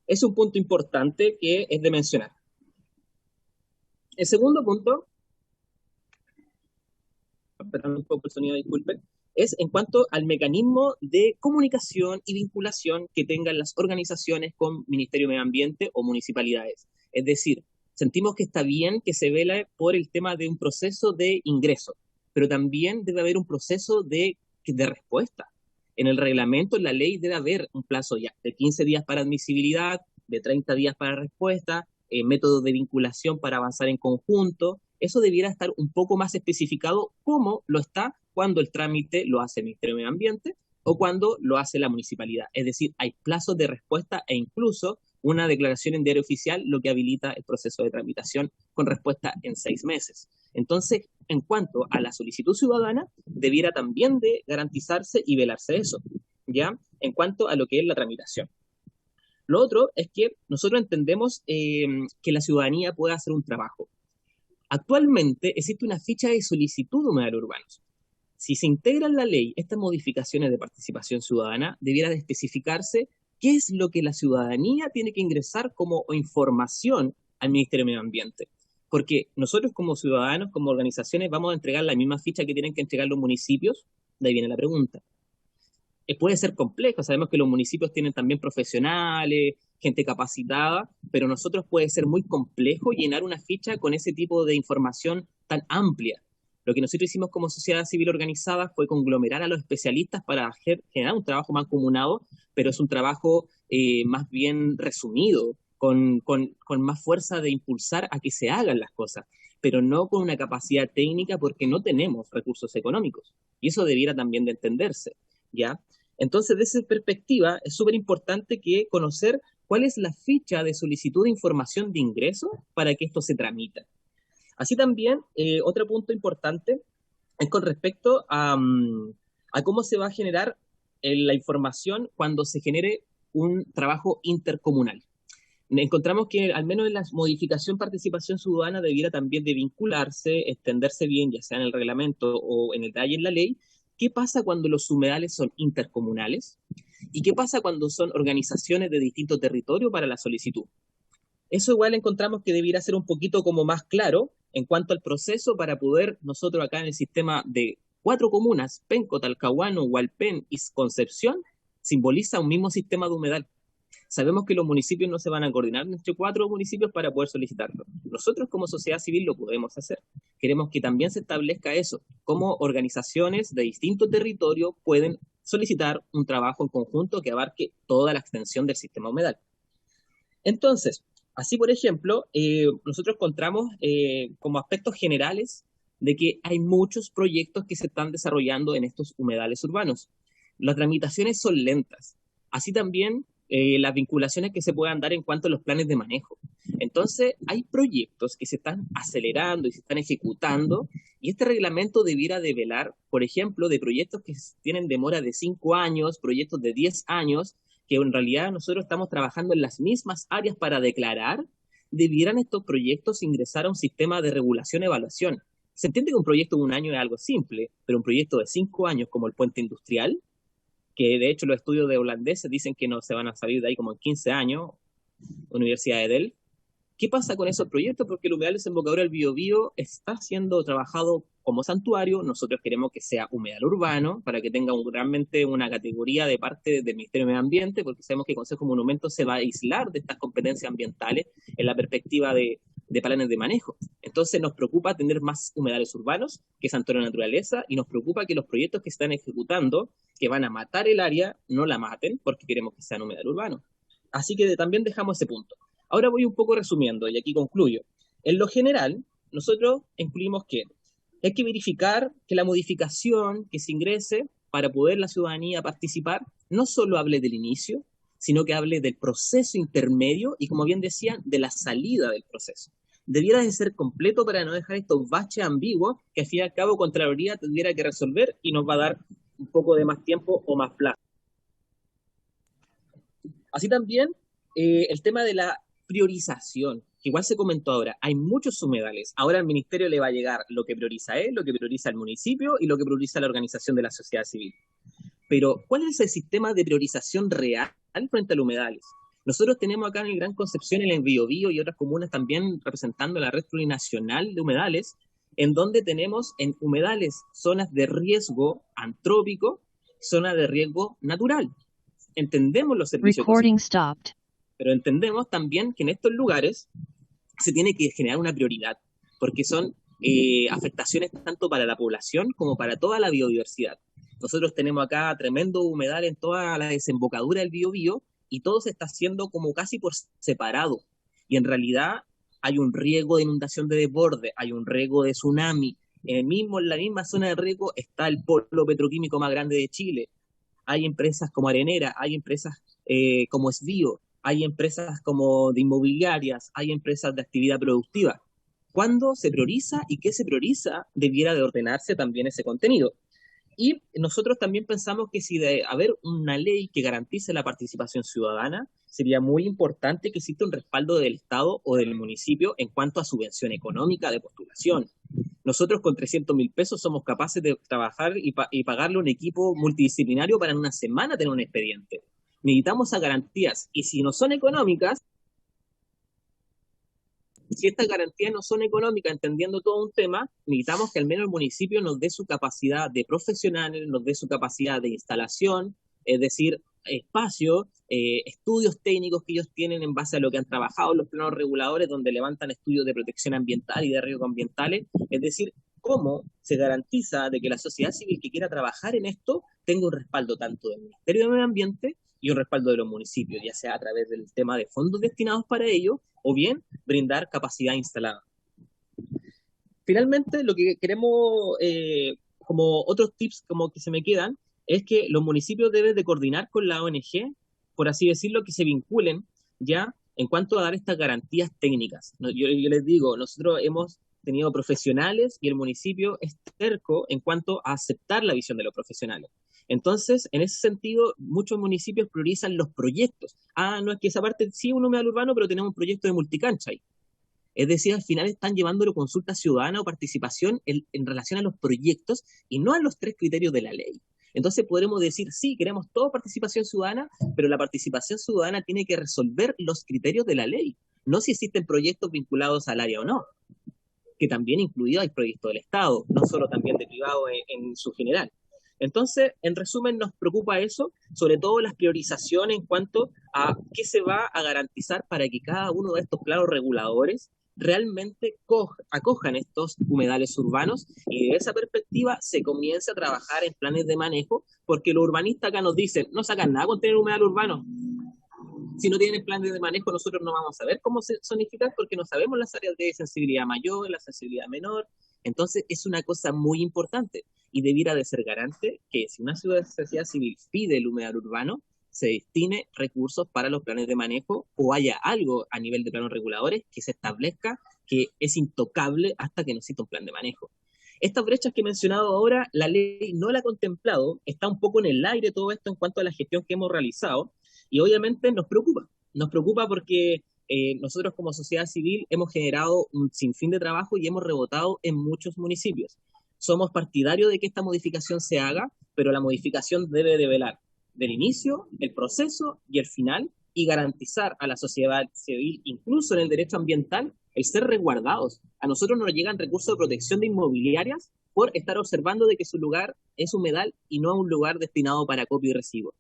Es un punto importante que es de mencionar. El segundo punto, esperando un poco el sonido, disculpen, es en cuanto al mecanismo de comunicación y vinculación que tengan las organizaciones con Ministerio de Medio Ambiente o municipalidades. Es decir, sentimos que está bien que se vela por el tema de un proceso de ingreso, pero también debe haber un proceso de respuesta. En el reglamento, en la ley, debe haber un plazo ya de 15 días para admisibilidad, de 30 días para respuesta, métodos de vinculación para avanzar en conjunto. Eso debiera estar un poco más especificado como lo está cuando el trámite lo hace el Ministerio de Medio Ambiente o cuando lo hace la municipalidad. Es decir, hay plazos de respuesta e incluso una declaración en diario oficial, lo que habilita el proceso de tramitación con respuesta en 6 meses. Entonces, en cuanto a la solicitud ciudadana, debiera también de garantizarse y velarse eso, ¿ya? En cuanto a lo que es la tramitación. Lo otro es que nosotros entendemos que la ciudadanía puede hacer un trabajo. Actualmente existe una ficha de solicitud de humedales urbanos. Si se integra en la ley estas modificaciones de participación ciudadana, debiera de especificarse qué es lo que la ciudadanía tiene que ingresar como información al Ministerio de Medio Ambiente. Porque nosotros como ciudadanos, como organizaciones, vamos a entregar la misma ficha que tienen que entregar los municipios. De ahí viene la pregunta. Puede ser complejo, sabemos que los municipios tienen también profesionales, gente capacitada, pero nosotros puede ser muy complejo llenar una ficha con ese tipo de información tan amplia. Lo que nosotros hicimos como sociedad civil organizada fue conglomerar a los especialistas para generar un trabajo mancomunado, pero es un trabajo más bien resumido, con más fuerza de impulsar a que se hagan las cosas, pero no con una capacidad técnica porque no tenemos recursos económicos. Y eso debiera también de entenderse, ¿ya? Entonces, desde esa perspectiva, es súper importante que conocer cuál es la ficha de solicitud de información de ingreso para que esto se tramite. Así también, otro punto importante es con respecto a cómo se va a generar la información cuando se genere un trabajo intercomunal. Encontramos que al menos en la modificación participación ciudadana debiera también de vincularse, extenderse bien, ya sea en el reglamento o en el detalle en la ley. ¿Qué pasa cuando los humedales son intercomunales? ¿Y qué pasa cuando son organizaciones de distinto territorio para la solicitud? Eso igual encontramos que debiera ser un poquito como más claro en cuanto al proceso para poder nosotros acá en el sistema de 4 comunas, Penco, Talcahuano, Hualpén y Concepción, simboliza un mismo sistema de humedal. Sabemos que los municipios no se van a coordinar entre 4 municipios para poder solicitarlo. Nosotros como sociedad civil lo podemos hacer. Queremos que también se establezca eso, cómo organizaciones de distinto territorio pueden solicitar un trabajo en conjunto que abarque toda la extensión del sistema humedal. Entonces, así por ejemplo, nosotros encontramos como aspectos generales de que hay muchos proyectos que se están desarrollando en estos humedales urbanos. Las tramitaciones son lentas. Así también las vinculaciones que se puedan dar en cuanto a los planes de manejo. Entonces, hay proyectos que se están acelerando y se están ejecutando, y este reglamento debiera de velar, por ejemplo, de proyectos que tienen demora de 5 años, proyectos de 10 años, que en realidad nosotros estamos trabajando en las mismas áreas para declarar, debieran estos proyectos ingresar a un sistema de regulación-evaluación. Se entiende que un proyecto de 1 año es algo simple, pero un proyecto de 5 años como el puente industrial, que de hecho los estudios de holandeses dicen que no se van a salir de ahí como en 15 años, Universidad de Delft. ¿Qué pasa con esos proyectos? Porque el humedal desembocadura del Biobío está siendo trabajado como santuario. Nosotros queremos que sea humedal urbano para que tenga realmente una categoría de parte del Ministerio de Medio Ambiente, porque sabemos que el Consejo de Monumentos se va a aislar de estas competencias ambientales en la perspectiva de planes de manejo. Entonces nos preocupa tener más humedales urbanos que santuario de naturaleza, y nos preocupa que los proyectos que están ejecutando, que van a matar el área, no la maten, porque queremos que sean humedal urbano. Así que también dejamos ese punto. Ahora voy un poco resumiendo y aquí concluyo. En lo general, nosotros incluimos que hay que verificar que la modificación que se ingrese para poder la ciudadanía participar no solo hable del inicio, sino que hable del proceso intermedio y, como bien decían, de la salida del proceso. Debiera de ser completo para no dejar estos baches ambiguos que al fin y al cabo Contraloría tendría que resolver y nos va a dar un poco de más tiempo o más plazo. Así también el tema de la priorización, que igual se comentó ahora, hay muchos humedales. Ahora al ministerio le va a llegar lo que prioriza él, lo que prioriza el municipio y lo que prioriza la organización de la sociedad civil. Pero, ¿cuál es el sistema de priorización real frente a los humedales? Nosotros tenemos acá en el Gran Concepción, en el Biobío y otras comunas también representando la red plurinacional de humedales, en donde tenemos en humedales zonas de riesgo antrópico, zonas de riesgo natural. Entendemos los servicios, pero entendemos también que en estos lugares se tiene que generar una prioridad, porque son afectaciones tanto para la población como para toda la biodiversidad. Nosotros tenemos acá tremendo humedal en toda la desembocadura del Biobío y todo se está haciendo como casi por separado. Y en realidad hay un riesgo de inundación de desborde, hay un riesgo de tsunami. En la misma zona de riesgo está el polo petroquímico más grande de Chile. Hay empresas como Arenera, hay empresas como Esbio, hay empresas como de inmobiliarias, hay empresas de actividad productiva. ¿Cuándo se prioriza y qué se prioriza? Debiera de ordenarse también ese contenido. Y nosotros también pensamos que si de haber una ley que garantice la participación ciudadana, sería muy importante que exista un respaldo del Estado o del municipio en cuanto a subvención económica de postulación. Nosotros con 300.000 pesos somos capaces de trabajar y pagarle un equipo multidisciplinario para en una semana tener un expediente. Necesitamos esas garantías, y si no son económicas, si estas garantías no son económicas, entendiendo todo un tema, necesitamos que al menos el municipio nos dé su capacidad de profesionales, nos dé su capacidad de instalación, es decir, espacio, estudios técnicos que ellos tienen en base a lo que han trabajado los planos reguladores, donde levantan estudios de protección ambiental y de riesgos ambientales, es decir, cómo se garantiza de que la sociedad civil que quiera trabajar en esto tenga un respaldo tanto del Ministerio de Medio Ambiente y un respaldo de los municipios, ya sea a través del tema de fondos destinados para ello, o bien brindar capacidad instalada. Finalmente, lo que queremos, como otros tips como que se me quedan, es que los municipios deben de coordinar con la ONG, por así decirlo, que se vinculen ya en cuanto a dar estas garantías técnicas. Yo les digo, nosotros hemos tenido profesionales y el municipio es terco en cuanto a aceptar la visión de los profesionales. Entonces, en ese sentido, muchos municipios priorizan los proyectos. No es que esa parte sí un humedal urbano, pero tenemos un proyecto de multicancha ahí. Es decir, al final están llevándolo consulta ciudadana o participación en relación a los proyectos y no a los 3 criterios de la ley. Entonces podremos decir, sí, queremos toda participación ciudadana, pero la participación ciudadana tiene que resolver los criterios de la ley, no si existen proyectos vinculados al área o no, que también incluido hay proyectos del Estado, no solo también de privado en su general. Entonces, en resumen, nos preocupa eso, sobre todo las priorizaciones en cuanto a qué se va a garantizar para que cada uno de estos planos reguladores realmente acojan estos humedales urbanos y de esa perspectiva se comience a trabajar en planes de manejo, porque los urbanistas acá nos dicen, no sacan nada con tener humedal urbano. Si no tienen planes de manejo, nosotros no vamos a saber cómo zonificar porque no sabemos las áreas de sensibilidad mayor, la sensibilidad menor. Entonces, es una cosa muy importante y debiera de ser garante que si una sociedad civil pide el humedal urbano, se destine recursos para los planes de manejo o haya algo a nivel de planos reguladores que se establezca que es intocable hasta que no exista un plan de manejo. Estas brechas que he mencionado ahora, la ley no la ha contemplado, está un poco en el aire todo esto en cuanto a la gestión que hemos realizado y obviamente nos preocupa porque nosotros como sociedad civil hemos generado un sinfín de trabajo y hemos rebotado en muchos municipios. Somos partidarios de que esta modificación se haga, pero la modificación debe de velar del inicio, el proceso y el final, y garantizar a la sociedad civil, incluso en el derecho ambiental, el ser resguardados. A nosotros nos llegan recursos de protección de inmobiliarias por estar observando de que su lugar es humedal y no un lugar destinado para acopio y residuo.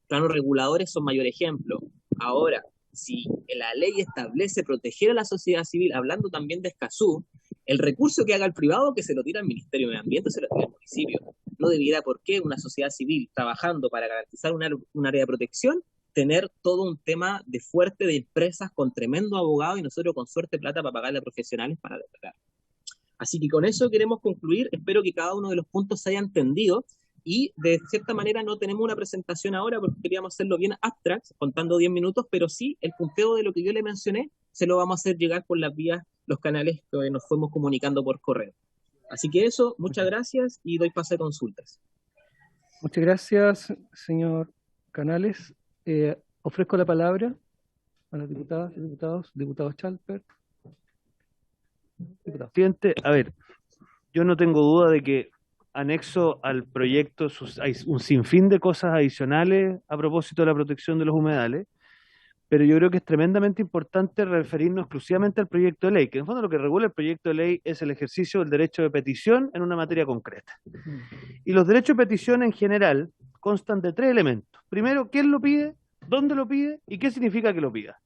Planos reguladores son mayor ejemplo. Ahora, si la ley establece proteger a la sociedad civil, hablando también de Escazú, el recurso que haga el privado, que se lo tira al Ministerio de Medio Ambiente, se lo tira al municipio. No debiera por qué una sociedad civil trabajando para garantizar un área de protección tener todo un tema de fuerte de empresas con tremendo abogado y nosotros con suerte plata para pagarle a profesionales para declarar. Así que con eso queremos concluir. Espero que cada uno de los puntos se haya entendido y de cierta manera no tenemos una presentación ahora porque queríamos hacerlo bien abstract, contando 10 minutos, pero sí el punteo de lo que yo le mencioné se lo vamos a hacer llegar por las vías, los canales que nos fuimos comunicando por correo. Así que eso, muchas gracias y doy paso de consultas. Muchas gracias, señor Canales. Ofrezco la palabra a las diputadas y diputados. Diputado Chalper. Presidente, a ver, yo no tengo duda de que anexo al proyecto hay un sinfín de cosas adicionales a propósito de la protección de los humedales, pero yo creo que es tremendamente importante referirnos exclusivamente al proyecto de ley, que en el fondo lo que regula el proyecto de ley es el ejercicio del derecho de petición en una materia concreta. Y los derechos de petición en general constan de 3 elementos. Primero, ¿quién lo pide? ¿Dónde lo pide? ¿Y qué significa que lo pida?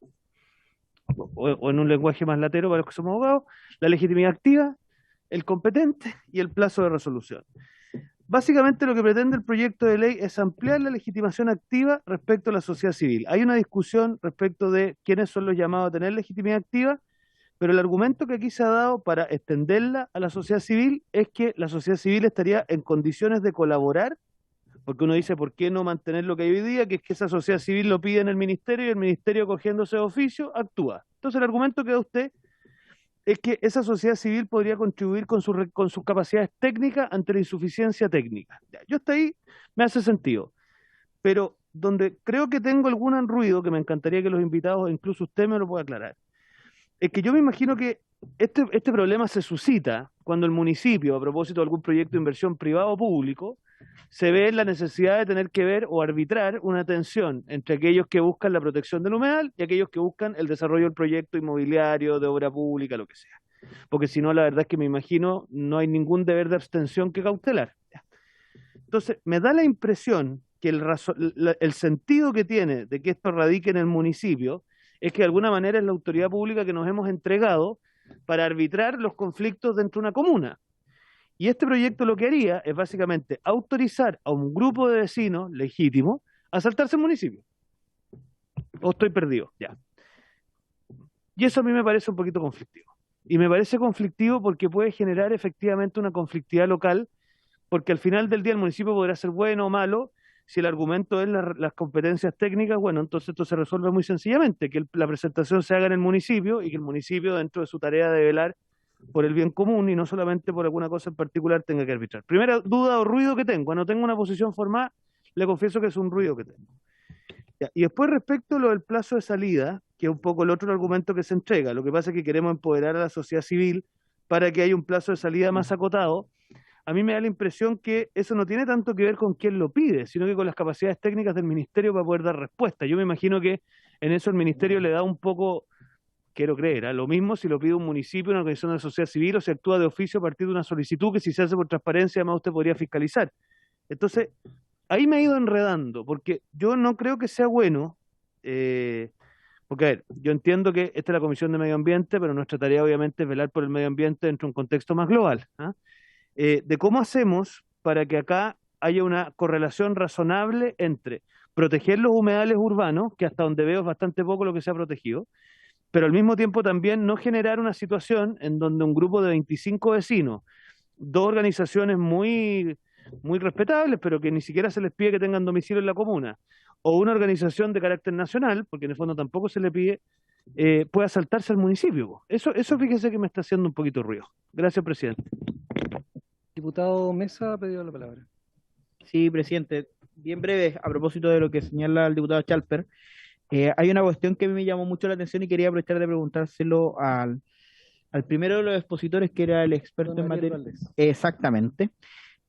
O en un lenguaje más latero para los que somos abogados, la legitimidad activa, el competente y el plazo de resolución. Básicamente lo que pretende el proyecto de ley es ampliar la legitimación activa respecto a la sociedad civil. Hay una discusión respecto de quiénes son los llamados a tener legitimidad activa, pero el argumento que aquí se ha dado para extenderla a la sociedad civil es que la sociedad civil estaría en condiciones de colaborar, porque uno dice, ¿por qué no mantener lo que hay hoy día? Que es que esa sociedad civil lo pide en el ministerio y el ministerio, cogiéndose de oficio, actúa. Entonces el argumento que da usted es que esa sociedad civil podría contribuir con sus capacidades técnicas ante la insuficiencia técnica. Ya, yo hasta ahí me hace sentido. Pero donde creo que tengo algún ruido, que me encantaría que los invitados, incluso usted me lo pueda aclarar, es que yo me imagino que este problema se suscita cuando el municipio, a propósito de algún proyecto de inversión privado o público, se ve en la necesidad de tener que ver o arbitrar una tensión entre aquellos que buscan la protección del humedal y aquellos que buscan el desarrollo del proyecto inmobiliario, de obra pública, lo que sea. Porque si no, la verdad es que me imagino no hay ningún deber de abstención que cautelar. Entonces, me da la impresión que el sentido que tiene de que esto radique en el municipio es que de alguna manera es la autoridad pública que nos hemos entregado para arbitrar los conflictos dentro de una comuna. Y este proyecto lo que haría es básicamente autorizar a un grupo de vecinos legítimos a saltarse el municipio. ¿O estoy perdido? Ya. Y eso a mí me parece un poquito conflictivo. Y me parece conflictivo porque puede generar efectivamente una conflictividad local, porque al final del día el municipio podrá ser bueno o malo. Si el argumento es las competencias técnicas, bueno, entonces esto se resuelve muy sencillamente, que la presentación se haga en el municipio y que el municipio, dentro de su tarea de velar por el bien común y no solamente por alguna cosa en particular, tenga que arbitrar. Primera duda o ruido que tengo, cuando tengo una posición formada, le confieso que es un ruido que tengo. Ya, y después respecto a lo del plazo de salida, que es un poco el otro argumento que se entrega, lo que pasa es que queremos empoderar a la sociedad civil para que haya un plazo de salida más acotado. A mí me da la impresión que eso no tiene tanto que ver con quién lo pide, sino que con las capacidades técnicas del ministerio para poder dar respuesta. Yo me imagino que en eso el ministerio le da un poco, quiero creer, lo mismo si lo pide un municipio, una organización de la sociedad civil, o se actúa de oficio a partir de una solicitud que si se hace por transparencia, además usted podría fiscalizar. Entonces, ahí me he ido enredando, porque yo no creo que sea bueno, porque a ver, yo entiendo que esta es la Comisión de Medio Ambiente, pero nuestra tarea obviamente es velar por el medio ambiente dentro de un contexto más global, de cómo hacemos para que acá haya una correlación razonable entre proteger los humedales urbanos, que hasta donde veo es bastante poco lo que se ha protegido, pero al mismo tiempo también no generar una situación en donde un grupo de 25 vecinos, 2 organizaciones muy respetables, pero que ni siquiera se les pide que tengan domicilio en la comuna, o una organización de carácter nacional, porque en el fondo tampoco se le pide, pueda saltarse al municipio. Eso fíjese que me está haciendo un poquito ruido. Gracias, presidente. Diputado Mesa ha pedido la palabra. Sí, presidente. Bien breve, a propósito de lo que señala el diputado Chalper. Hay una cuestión que a mí me llamó mucho la atención y quería aprovechar de preguntárselo al primero de los expositores, que era el experto en materia. Exactamente.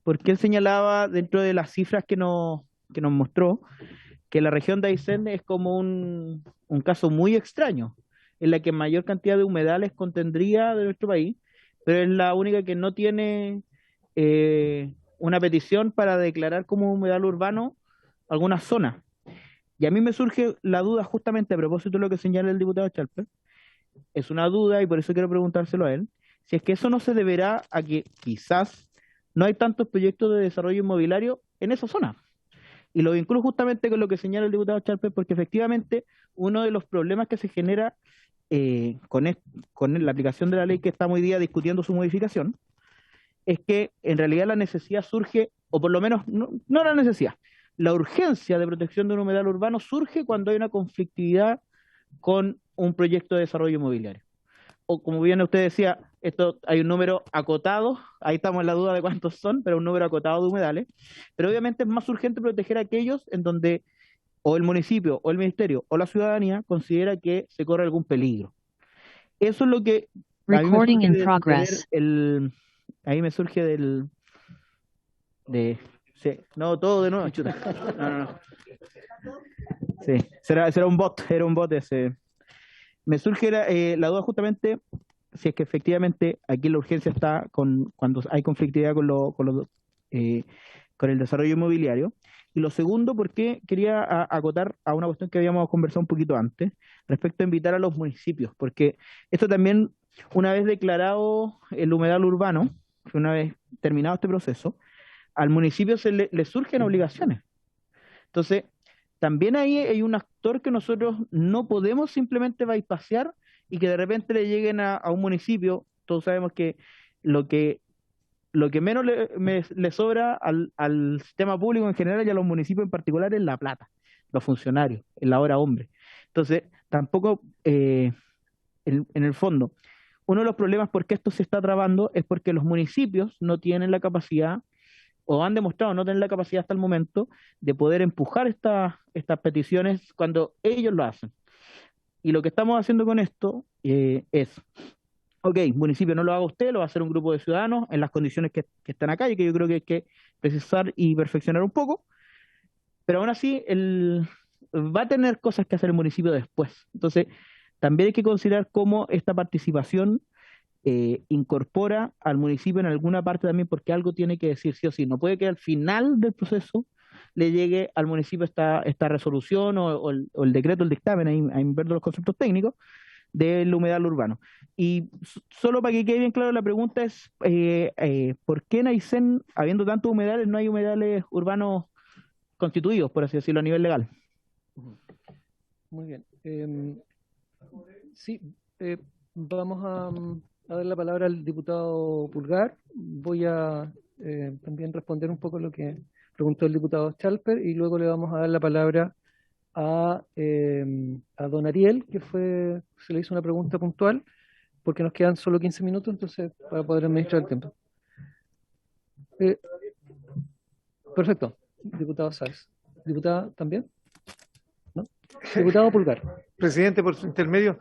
Porque él señalaba, dentro de las cifras que nos mostró, que la región de Aysén es como un caso muy extraño, en la que mayor cantidad de humedales contendría de nuestro país, pero es la única que no tiene una petición para declarar como humedal urbano alguna zona. Y a mí me surge la duda, justamente a propósito de lo que señala el diputado Chalper, es una duda y por eso quiero preguntárselo a él, si es que eso no se deberá a que quizás no hay tantos proyectos de desarrollo inmobiliario en esa zona. Y lo vinculo justamente con lo que señala el diputado Charper, porque efectivamente uno de los problemas que se genera con la aplicación de la ley que estamos hoy día discutiendo su modificación, es que en realidad la necesidad surge, o por lo menos no la necesidad, la urgencia de protección de un humedal urbano surge cuando hay una conflictividad con un proyecto de desarrollo inmobiliario. O como bien usted decía, esto hay un número acotado, ahí estamos en la duda de cuántos son, pero un número acotado de humedales, pero obviamente es más urgente proteger a aquellos en donde o el municipio, o el ministerio, o la ciudadanía considera que se corre algún peligro. Eso es lo que a mí me Recording surge in de progress. ahí me surge sí, no, todo de nuevo, chuta. No. Sí, será un bot, era un bot ese. Me surge la duda justamente si es que efectivamente aquí la urgencia está cuando hay conflictividad con el desarrollo inmobiliario. Y lo segundo, porque quería acotar a una cuestión que habíamos conversado un poquito antes, respecto a invitar a los municipios, porque esto también, una vez declarado el humedal urbano, una vez terminado este proceso, al municipio le surgen obligaciones. Entonces, también ahí hay un actor que nosotros no podemos simplemente bypassear y que de repente le lleguen a un municipio. Todos sabemos que lo que menos le sobra al sistema público en general y a los municipios en particular es la plata, los funcionarios, en la hora hombre. Entonces, tampoco, en el fondo, uno de los problemas por qué esto se está trabando es porque los municipios no tienen la capacidad, o han demostrado no tener la capacidad hasta el momento, de poder empujar estas peticiones cuando ellos lo hacen. Y lo que estamos haciendo con esto es, ok, municipio, no lo haga usted, lo va a hacer un grupo de ciudadanos en las condiciones que están acá y que yo creo que hay que precisar y perfeccionar un poco, pero aún así va a tener cosas que hacer el municipio después. Entonces, también hay que considerar cómo esta participación incorpora al municipio en alguna parte también, porque algo tiene que decir sí o sí. No puede que al final del proceso le llegue al municipio esta resolución o el decreto, el dictamen, ahí invierto los conceptos técnicos, del humedal urbano. Y solo para que quede bien claro, la pregunta es, ¿por qué en Aysén, habiendo tantos humedales, no hay humedales urbanos constituidos, por así decirlo, a nivel legal? Muy bien. Sí, vamos a dar la palabra al diputado Pulgar. Voy a también responder un poco lo que preguntó el diputado Chalper y luego le vamos a dar la palabra a don Ariel, que se le hizo una pregunta puntual, porque nos quedan solo 15 minutos, entonces, para poder administrar el tiempo. Perfecto, diputado Sáez. ¿Diputada también? ¿No? Diputado Pulgar. Presidente, por su intermedio,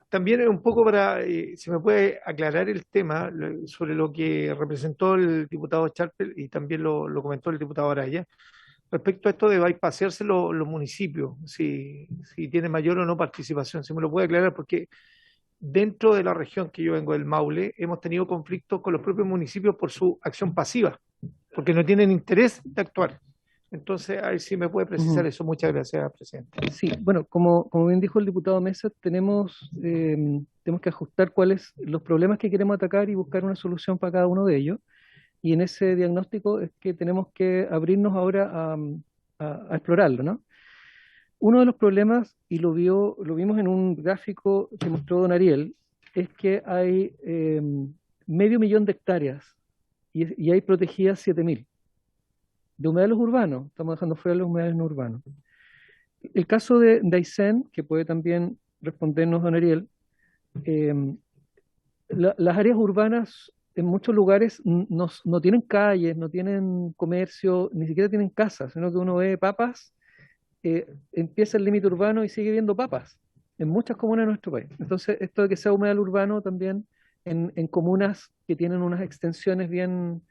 también es un poco para, si me puede aclarar el tema sobre lo que representó el diputado Charper y también lo comentó el diputado Araya, respecto a esto de bypassarse los municipios, si tiene mayor o no participación, si me lo puede aclarar, porque dentro de la región que yo vengo del Maule, hemos tenido conflictos con los propios municipios por su acción pasiva, porque no tienen interés de actuar. Entonces, a ver si me puede precisar eso. Muchas gracias, presidente. Sí, bueno, como bien dijo el diputado Mesa, tenemos que ajustar cuáles los problemas que queremos atacar y buscar una solución para cada uno de ellos. Y en ese diagnóstico es que tenemos que abrirnos ahora a explorarlo, ¿no? Uno de los problemas, y lo vimos en un gráfico que mostró don Ariel, es que hay 500.000 de hectáreas y hay protegidas 7.000 de humedales urbanos. Estamos dejando fuera los humedales no urbanos. El caso de Aysén, que puede también respondernos don Ariel, las áreas urbanas en muchos lugares no tienen calles, no tienen comercio, ni siquiera tienen casas, sino que uno ve papas, empieza el límite urbano y sigue viendo papas en muchas comunas de nuestro país. Entonces, esto de que sea humedal urbano también en comunas que tienen unas extensiones bien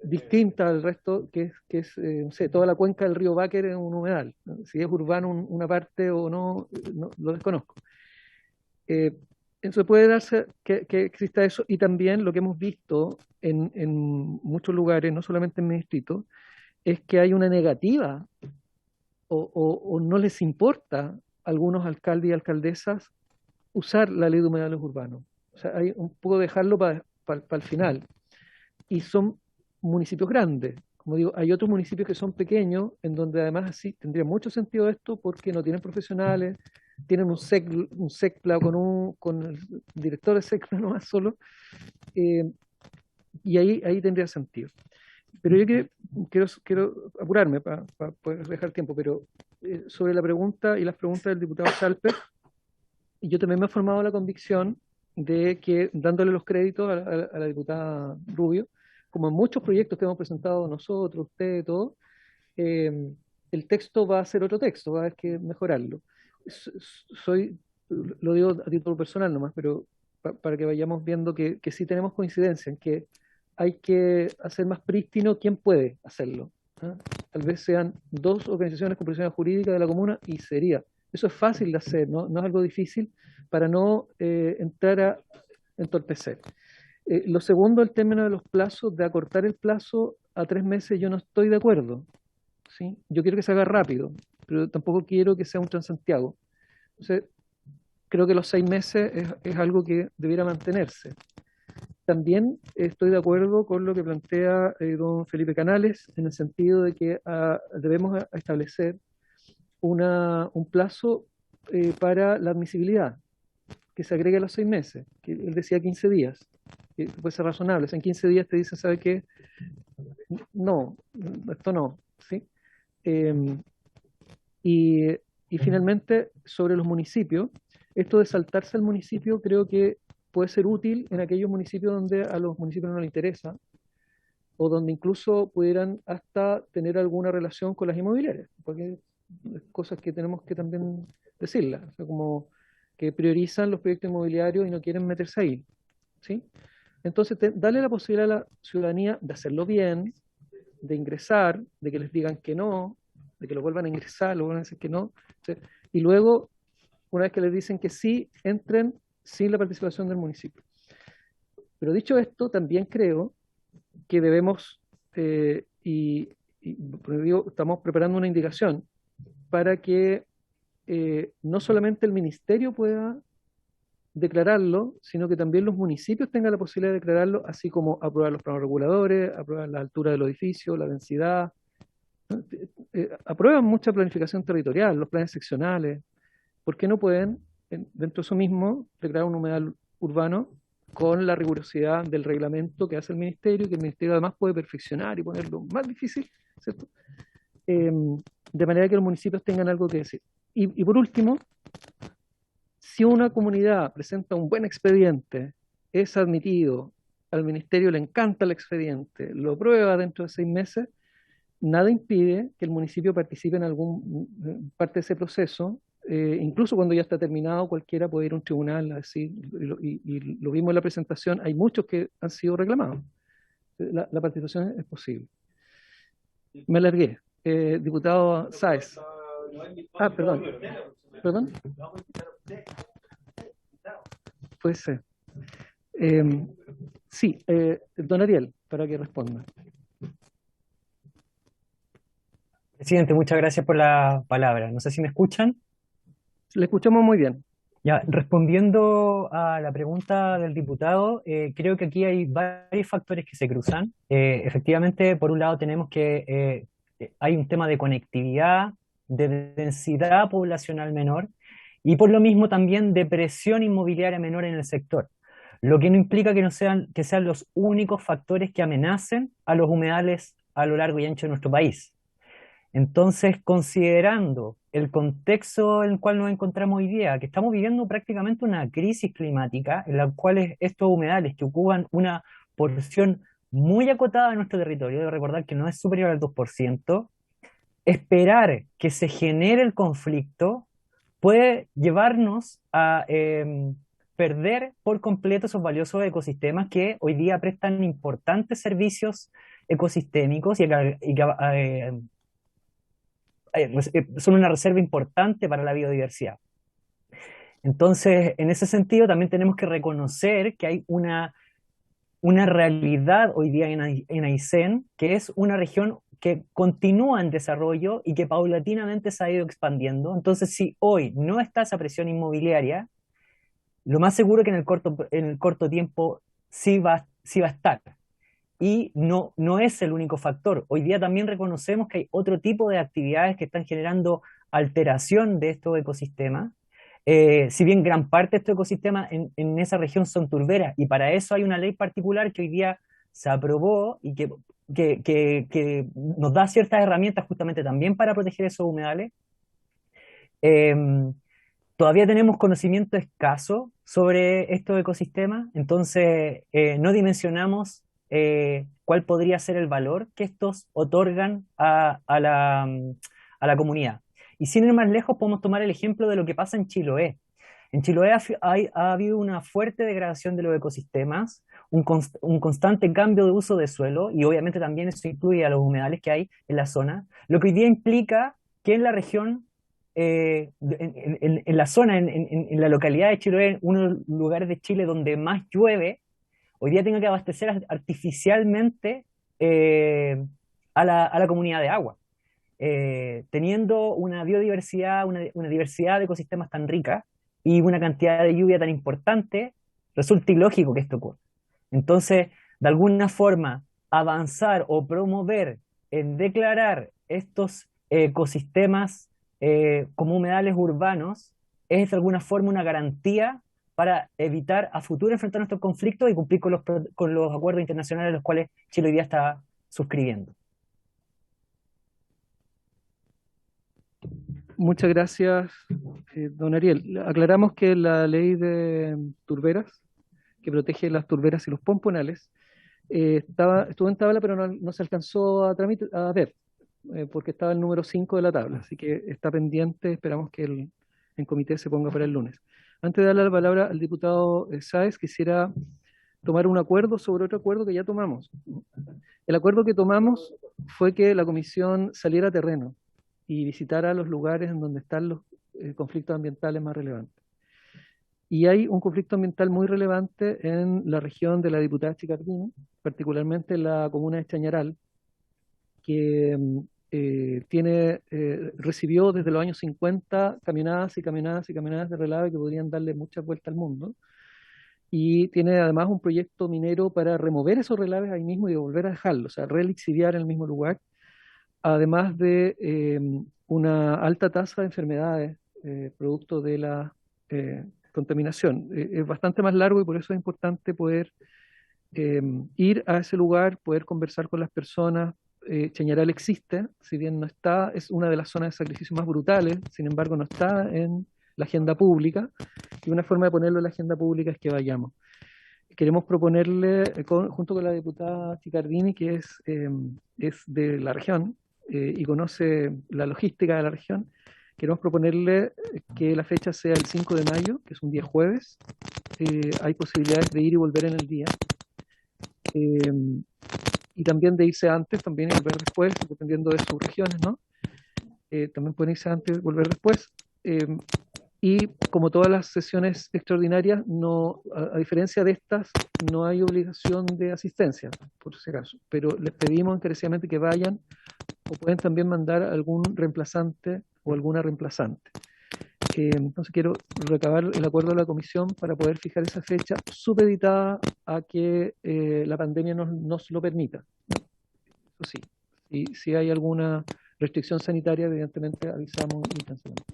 distintas al resto, que es no sé, toda la cuenca del río Báquer es un humedal. Si es urbano una parte o no, lo desconozco. Eso puede darse que exista eso, y también lo que hemos visto en muchos lugares, no solamente en mi distrito, es que hay una negativa o no les importa a algunos alcaldes y alcaldesas usar la ley de humedales urbanos. O sea, hay un poco dejarlo para el final. Y son municipios grandes, como digo, hay otros municipios que son pequeños, en donde además sí tendría mucho sentido esto porque no tienen profesionales, tienen un SECPLA con el director de SECPLA nomás solo, y ahí tendría sentido. Pero yo quiero apurarme para poder dejar tiempo, pero sobre la pregunta y las preguntas del diputado Schalper, yo también me he formado la convicción de que, dándole los créditos a la diputada Rubio, como en muchos proyectos que hemos presentado nosotros, usted, todo, el texto va a ser otro texto, va a haber que mejorarlo. Lo digo a título personal nomás, pero para que vayamos viendo que sí tenemos coincidencia en que hay que hacer más prístino quién puede hacerlo. ¿Ah? Tal vez sean 2 organizaciones con personalidad jurídica de la comuna y sería. Eso es fácil de hacer, no es algo difícil para no entrar a entorpecer. Lo segundo, el término de los plazos, de acortar el plazo a 3 meses, yo no estoy de acuerdo. ¿Sí? Yo quiero que se haga rápido, pero tampoco quiero que sea un Transantiago. Entonces, creo que los 6 meses es algo que debiera mantenerse. También estoy de acuerdo con lo que plantea don Felipe Canales, en el sentido de que debemos establecer un plazo para la admisibilidad, que se agregue a los 6 meses, que él decía 15 días, que puede ser razonable. O sea, en 15 días te dicen, ¿sabe qué? No, esto no, ¿sí? Y finalmente, sobre los municipios, esto de saltarse al municipio creo que puede ser útil en aquellos municipios donde a los municipios no les interesa, o donde incluso pudieran hasta tener alguna relación con las inmobiliarias, porque hay cosas que tenemos que también decirlas, o sea, como que priorizan los proyectos inmobiliarios y no quieren meterse ahí, ¿sí? Entonces, darle la posibilidad a la ciudadanía de hacerlo bien, de ingresar, de que les digan que no, de que lo vuelvan a ingresar, lo vuelvan a decir que no, ¿sí? Y luego, una vez que les dicen que sí, entren sin la participación del municipio. Pero dicho esto, también creo que debemos, porque digo, estamos preparando una indicación para que no solamente el ministerio pueda declararlo, sino que también los municipios tengan la posibilidad de declararlo, así como aprobar los planos reguladores, aprobar la altura del edificio, la densidad, ¿no? Aprueban mucha planificación territorial, los planes seccionales. ¿Por qué no pueden, dentro de eso mismo, declarar un humedal urbano con la rigurosidad del reglamento que hace el ministerio, y que el ministerio además puede perfeccionar y ponerlo más difícil, ¿cierto? De manera que los municipios tengan algo que decir. Y por último, si una comunidad presenta un buen expediente, es admitido, al ministerio le encanta el expediente, lo prueba dentro de 6 meses, nada impide que el municipio participe en algún parte de ese proceso. Incluso cuando ya está terminado, cualquiera puede ir a un tribunal a decir, y lo vimos en la presentación, hay muchos que han sido reclamados. La participación es posible. Me alargué. Diputado Sáez. Perdón. ¿Perdón? Puede ser. Sí, don Ariel, para que responda. Presidente, muchas gracias por la palabra. No sé si me escuchan. Le escuchamos muy bien. Ya, respondiendo a la pregunta del diputado, creo que aquí hay varios factores que se cruzan. Efectivamente, por un lado tenemos que hay un tema de conectividad, de densidad poblacional menor y por lo mismo también de presión inmobiliaria menor en el sector. Lo que no implica que sean los únicos factores que amenacen a los humedales a lo largo y ancho de nuestro país. Entonces, considerando el contexto en el cual nos encontramos hoy día, que estamos viviendo prácticamente una crisis climática, en la cual estos humedales que ocupan una porción muy acotada de nuestro territorio, debo recordar que no es superior al 2%, esperar que se genere el conflicto puede llevarnos a perder por completo esos valiosos ecosistemas que hoy día prestan importantes servicios ecosistémicos y son una reserva importante para la biodiversidad. Entonces, en ese sentido, también tenemos que reconocer que hay una realidad hoy día en Aysén, que es una región que continúa en desarrollo y que paulatinamente se ha ido expandiendo. Entonces, si hoy no está esa presión inmobiliaria, lo más seguro que en el corto tiempo sí va a estar. y no es el único factor. Hoy día también reconocemos que hay otro tipo de actividades que están generando alteración de estos ecosistemas. Si bien gran parte de estos ecosistemas en esa región son turberas, y para eso hay una ley particular que hoy día se aprobó y que nos da ciertas herramientas justamente también para proteger esos humedales. Todavía tenemos conocimiento escaso sobre estos ecosistemas, entonces no dimensionamos cuál podría ser el valor que estos otorgan a la comunidad. Y sin ir más lejos, podemos tomar el ejemplo de lo que pasa en Chiloé. En Chiloé ha habido una fuerte degradación de los ecosistemas, un constante cambio de uso de suelo, y obviamente también eso incluye a los humedales que hay en la zona, lo que hoy día implica que en la región, en la zona, en la localidad de Chiloé, uno de los lugares de Chile donde más llueve, hoy día tenga que abastecer artificialmente a la comunidad de agua. Teniendo una biodiversidad, una diversidad de ecosistemas tan rica y una cantidad de lluvia tan importante, resulta ilógico que esto ocurra. Entonces, de alguna forma, avanzar o promover en declarar estos ecosistemas como humedales urbanos es de alguna forma una garantía para evitar a futuro enfrentar nuestros conflictos y cumplir con los acuerdos internacionales a los cuales Chile hoy día está suscribiendo. Muchas gracias, don Ariel. Aclaramos que la ley de turberas, que protege las turberas y los pomponales, estuvo en tabla, pero no se alcanzó a ver, porque estaba el número 5 de la tabla, así que está pendiente, esperamos que el comité se ponga para el lunes. Antes de darle la palabra al diputado Sáez, quisiera tomar un acuerdo sobre otro acuerdo que ya tomamos. El acuerdo que tomamos fue que la comisión saliera a terreno y visitara los lugares en donde están los conflictos ambientales más relevantes. Y hay un conflicto ambiental muy relevante en la región de la diputada Chicardini, particularmente en la comuna de Chañaral, que recibió desde los años 50 caminadas y caminadas y caminadas de relave que podrían darle muchas vueltas al mundo. Y tiene además un proyecto minero para remover esos relaves ahí mismo y volver a dejarlos, o sea, relixiviar en el mismo lugar, además de una alta tasa de enfermedades producto de la contaminación. Es bastante más largo y por eso es importante poder ir a ese lugar, poder conversar con las personas. Chañaral existe, si bien no está, es una de las zonas de sacrificio más brutales, sin embargo no está en la agenda pública, y una forma de ponerlo en la agenda pública es que vayamos. Queremos proponerle, junto con la diputada Chicardini, que es de la región y conoce la logística de la región, queremos proponerle que la fecha sea el 5 de mayo, que es un día jueves. Hay posibilidades de ir y volver en el día. Y también de irse antes, también y volver después, dependiendo de sus regiones, ¿no? También pueden irse antes y volver después. Y como todas las sesiones extraordinarias, a diferencia de estas, no hay obligación de asistencia, por si acaso. Pero les pedimos encarecidamente que vayan, o pueden también mandar algún reemplazante o alguna reemplazante. Entonces quiero recabar el acuerdo de la comisión para poder fijar esa fecha supeditada a que la pandemia nos lo permita, ¿no? Eso sí, si hay alguna restricción sanitaria, evidentemente avisamos y cancelamos.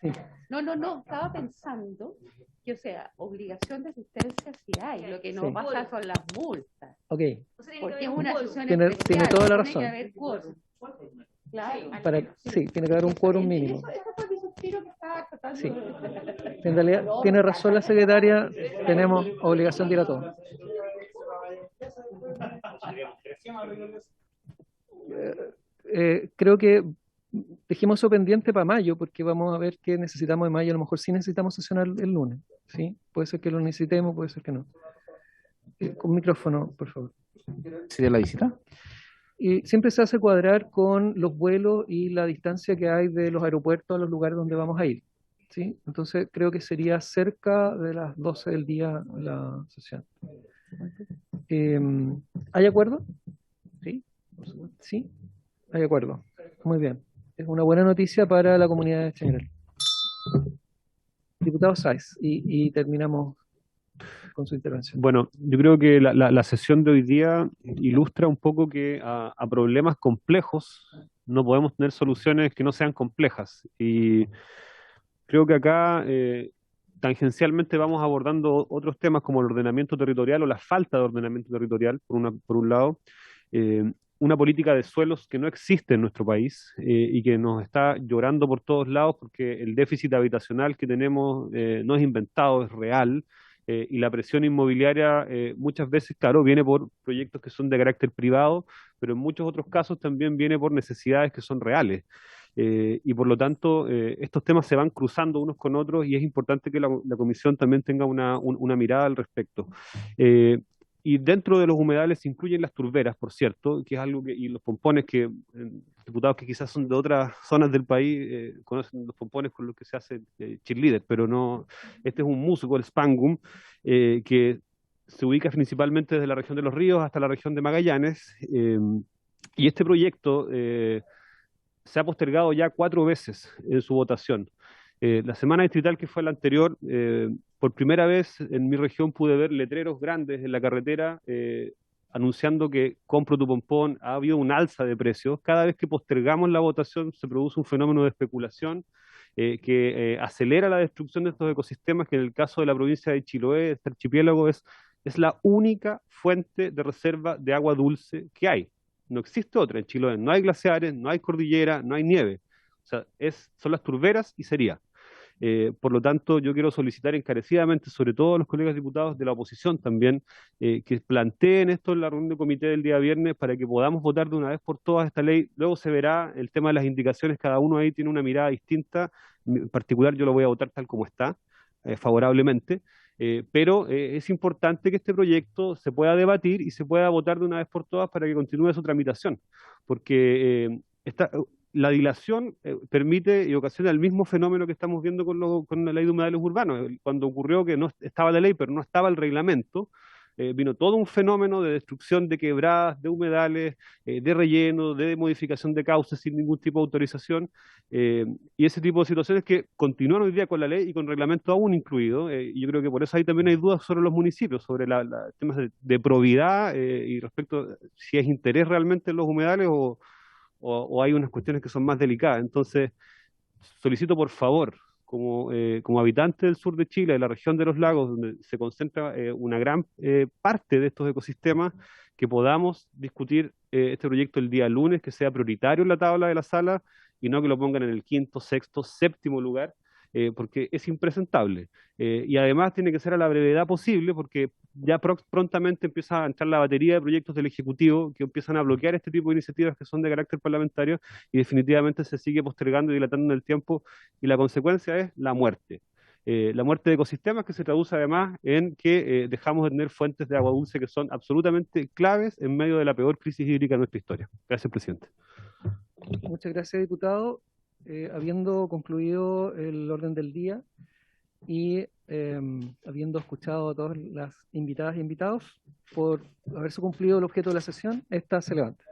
Sí. No, estaba pensando que, o sea, obligación de asistencia sí hay, lo que no Sí. pasa son las multas. Ok, Porque es una sesión tiene especial, toda la tiene razón. que haber quórum. Claro. Sí, tiene que haber un quórum mínimo. Eso fue mi suspiro que estaba tratando Sí. de... En realidad tiene razón la secretaria, tenemos obligación de ir a todos. Creo que dejemos eso pendiente para mayo, porque vamos a ver qué necesitamos de mayo. A lo mejor sí necesitamos sesionar el lunes, ¿sí? Puede ser que lo necesitemos, puede ser que no. Con micrófono, por favor. ¿Sería la visita? Y siempre se hace cuadrar con los vuelos y la distancia que hay de los aeropuertos a los lugares donde vamos a ir, ¿sí? Entonces creo que sería cerca de las 12 del día la sesión. ¿Hay acuerdo? ¿Sí? ¿Sí? Hay acuerdo. Muy bien. Es una buena noticia para la comunidad de Chañaral. Diputado Sáez, y terminamos con su intervención. Bueno, yo creo que la sesión de hoy día ilustra un poco que a problemas complejos no podemos tener soluciones que no sean complejas. Y creo que acá tangencialmente vamos abordando otros temas como el ordenamiento territorial o la falta de ordenamiento territorial, por un lado, una política de suelos que no existe en nuestro país y que nos está llorando por todos lados porque el déficit habitacional que tenemos no es inventado, es real. Y la presión inmobiliaria muchas veces, claro, viene por proyectos que son de carácter privado, pero en muchos otros casos también viene por necesidades que son reales. Y por lo tanto, estos temas se van cruzando unos con otros y es importante que la Comisión también tenga una mirada al respecto. Y dentro de los humedales se incluyen las turberas, por cierto, que es algo que, y los pompones que diputados que quizás son de otras zonas del país conocen los pompones con los que se hace cheerleader, pero no, este es un músico, el spangum, que se ubica principalmente desde la región de Los Ríos hasta la región de Magallanes, y este proyecto se ha postergado ya 4 veces en su votación. La semana distrital que fue la anterior, por primera vez en mi región pude ver letreros grandes en la carretera anunciando que compro tu pompón. Ha habido un alza de precios. Cada vez que postergamos la votación se produce un fenómeno de especulación que acelera la destrucción de estos ecosistemas, que en el caso de la provincia de Chiloé, este archipiélago, es la única fuente de reserva de agua dulce que hay. No existe otra en Chiloé. No hay glaciares, no hay cordillera, no hay nieve. O sea, son las turberas y sería. Por lo tanto, yo quiero solicitar encarecidamente, sobre todo a los colegas diputados de la oposición también, que planteen esto en la reunión de comité del día viernes para que podamos votar de una vez por todas esta ley. Luego se verá el tema de las indicaciones, cada uno ahí tiene una mirada distinta. En particular, yo lo voy a votar tal como está, favorablemente. Pero es importante que este proyecto se pueda debatir y se pueda votar de una vez por todas para que continúe su tramitación, porque la dilación permite y ocasiona el mismo fenómeno que estamos viendo con la ley de humedales urbanos. Cuando ocurrió que no estaba la ley, pero no estaba el reglamento, vino todo un fenómeno de destrucción de quebradas, de humedales, de relleno, de modificación de cauces sin ningún tipo de autorización, y ese tipo de situaciones que continúan hoy día con la ley y con reglamento aún incluido, y yo creo que por eso ahí también hay dudas sobre los municipios, sobre temas de probidad y respecto a si es interés realmente en los humedales o hay unas cuestiones que son más delicadas. Entonces, solicito por favor, como habitante del sur de Chile, de la región de los lagos, donde se concentra una gran parte de estos ecosistemas, que podamos discutir este proyecto el día lunes, que sea prioritario en la tabla de la sala y no que lo pongan en el 5º, 6º, 7º lugar, porque es impresentable. Y además tiene que ser a la brevedad posible, porque ya prontamente empieza a entrar la batería de proyectos del Ejecutivo que empiezan a bloquear este tipo de iniciativas que son de carácter parlamentario y definitivamente se sigue postergando y dilatando en el tiempo y la consecuencia es la muerte. La muerte de ecosistemas que se traduce además en que dejamos de tener fuentes de agua dulce que son absolutamente claves en medio de la peor crisis hídrica de nuestra historia. Gracias, presidente. Muchas gracias, diputado. Habiendo concluido el orden del día y habiendo escuchado a todas las invitadas y invitados, por haberse cumplido el objeto de la sesión, esta se levanta.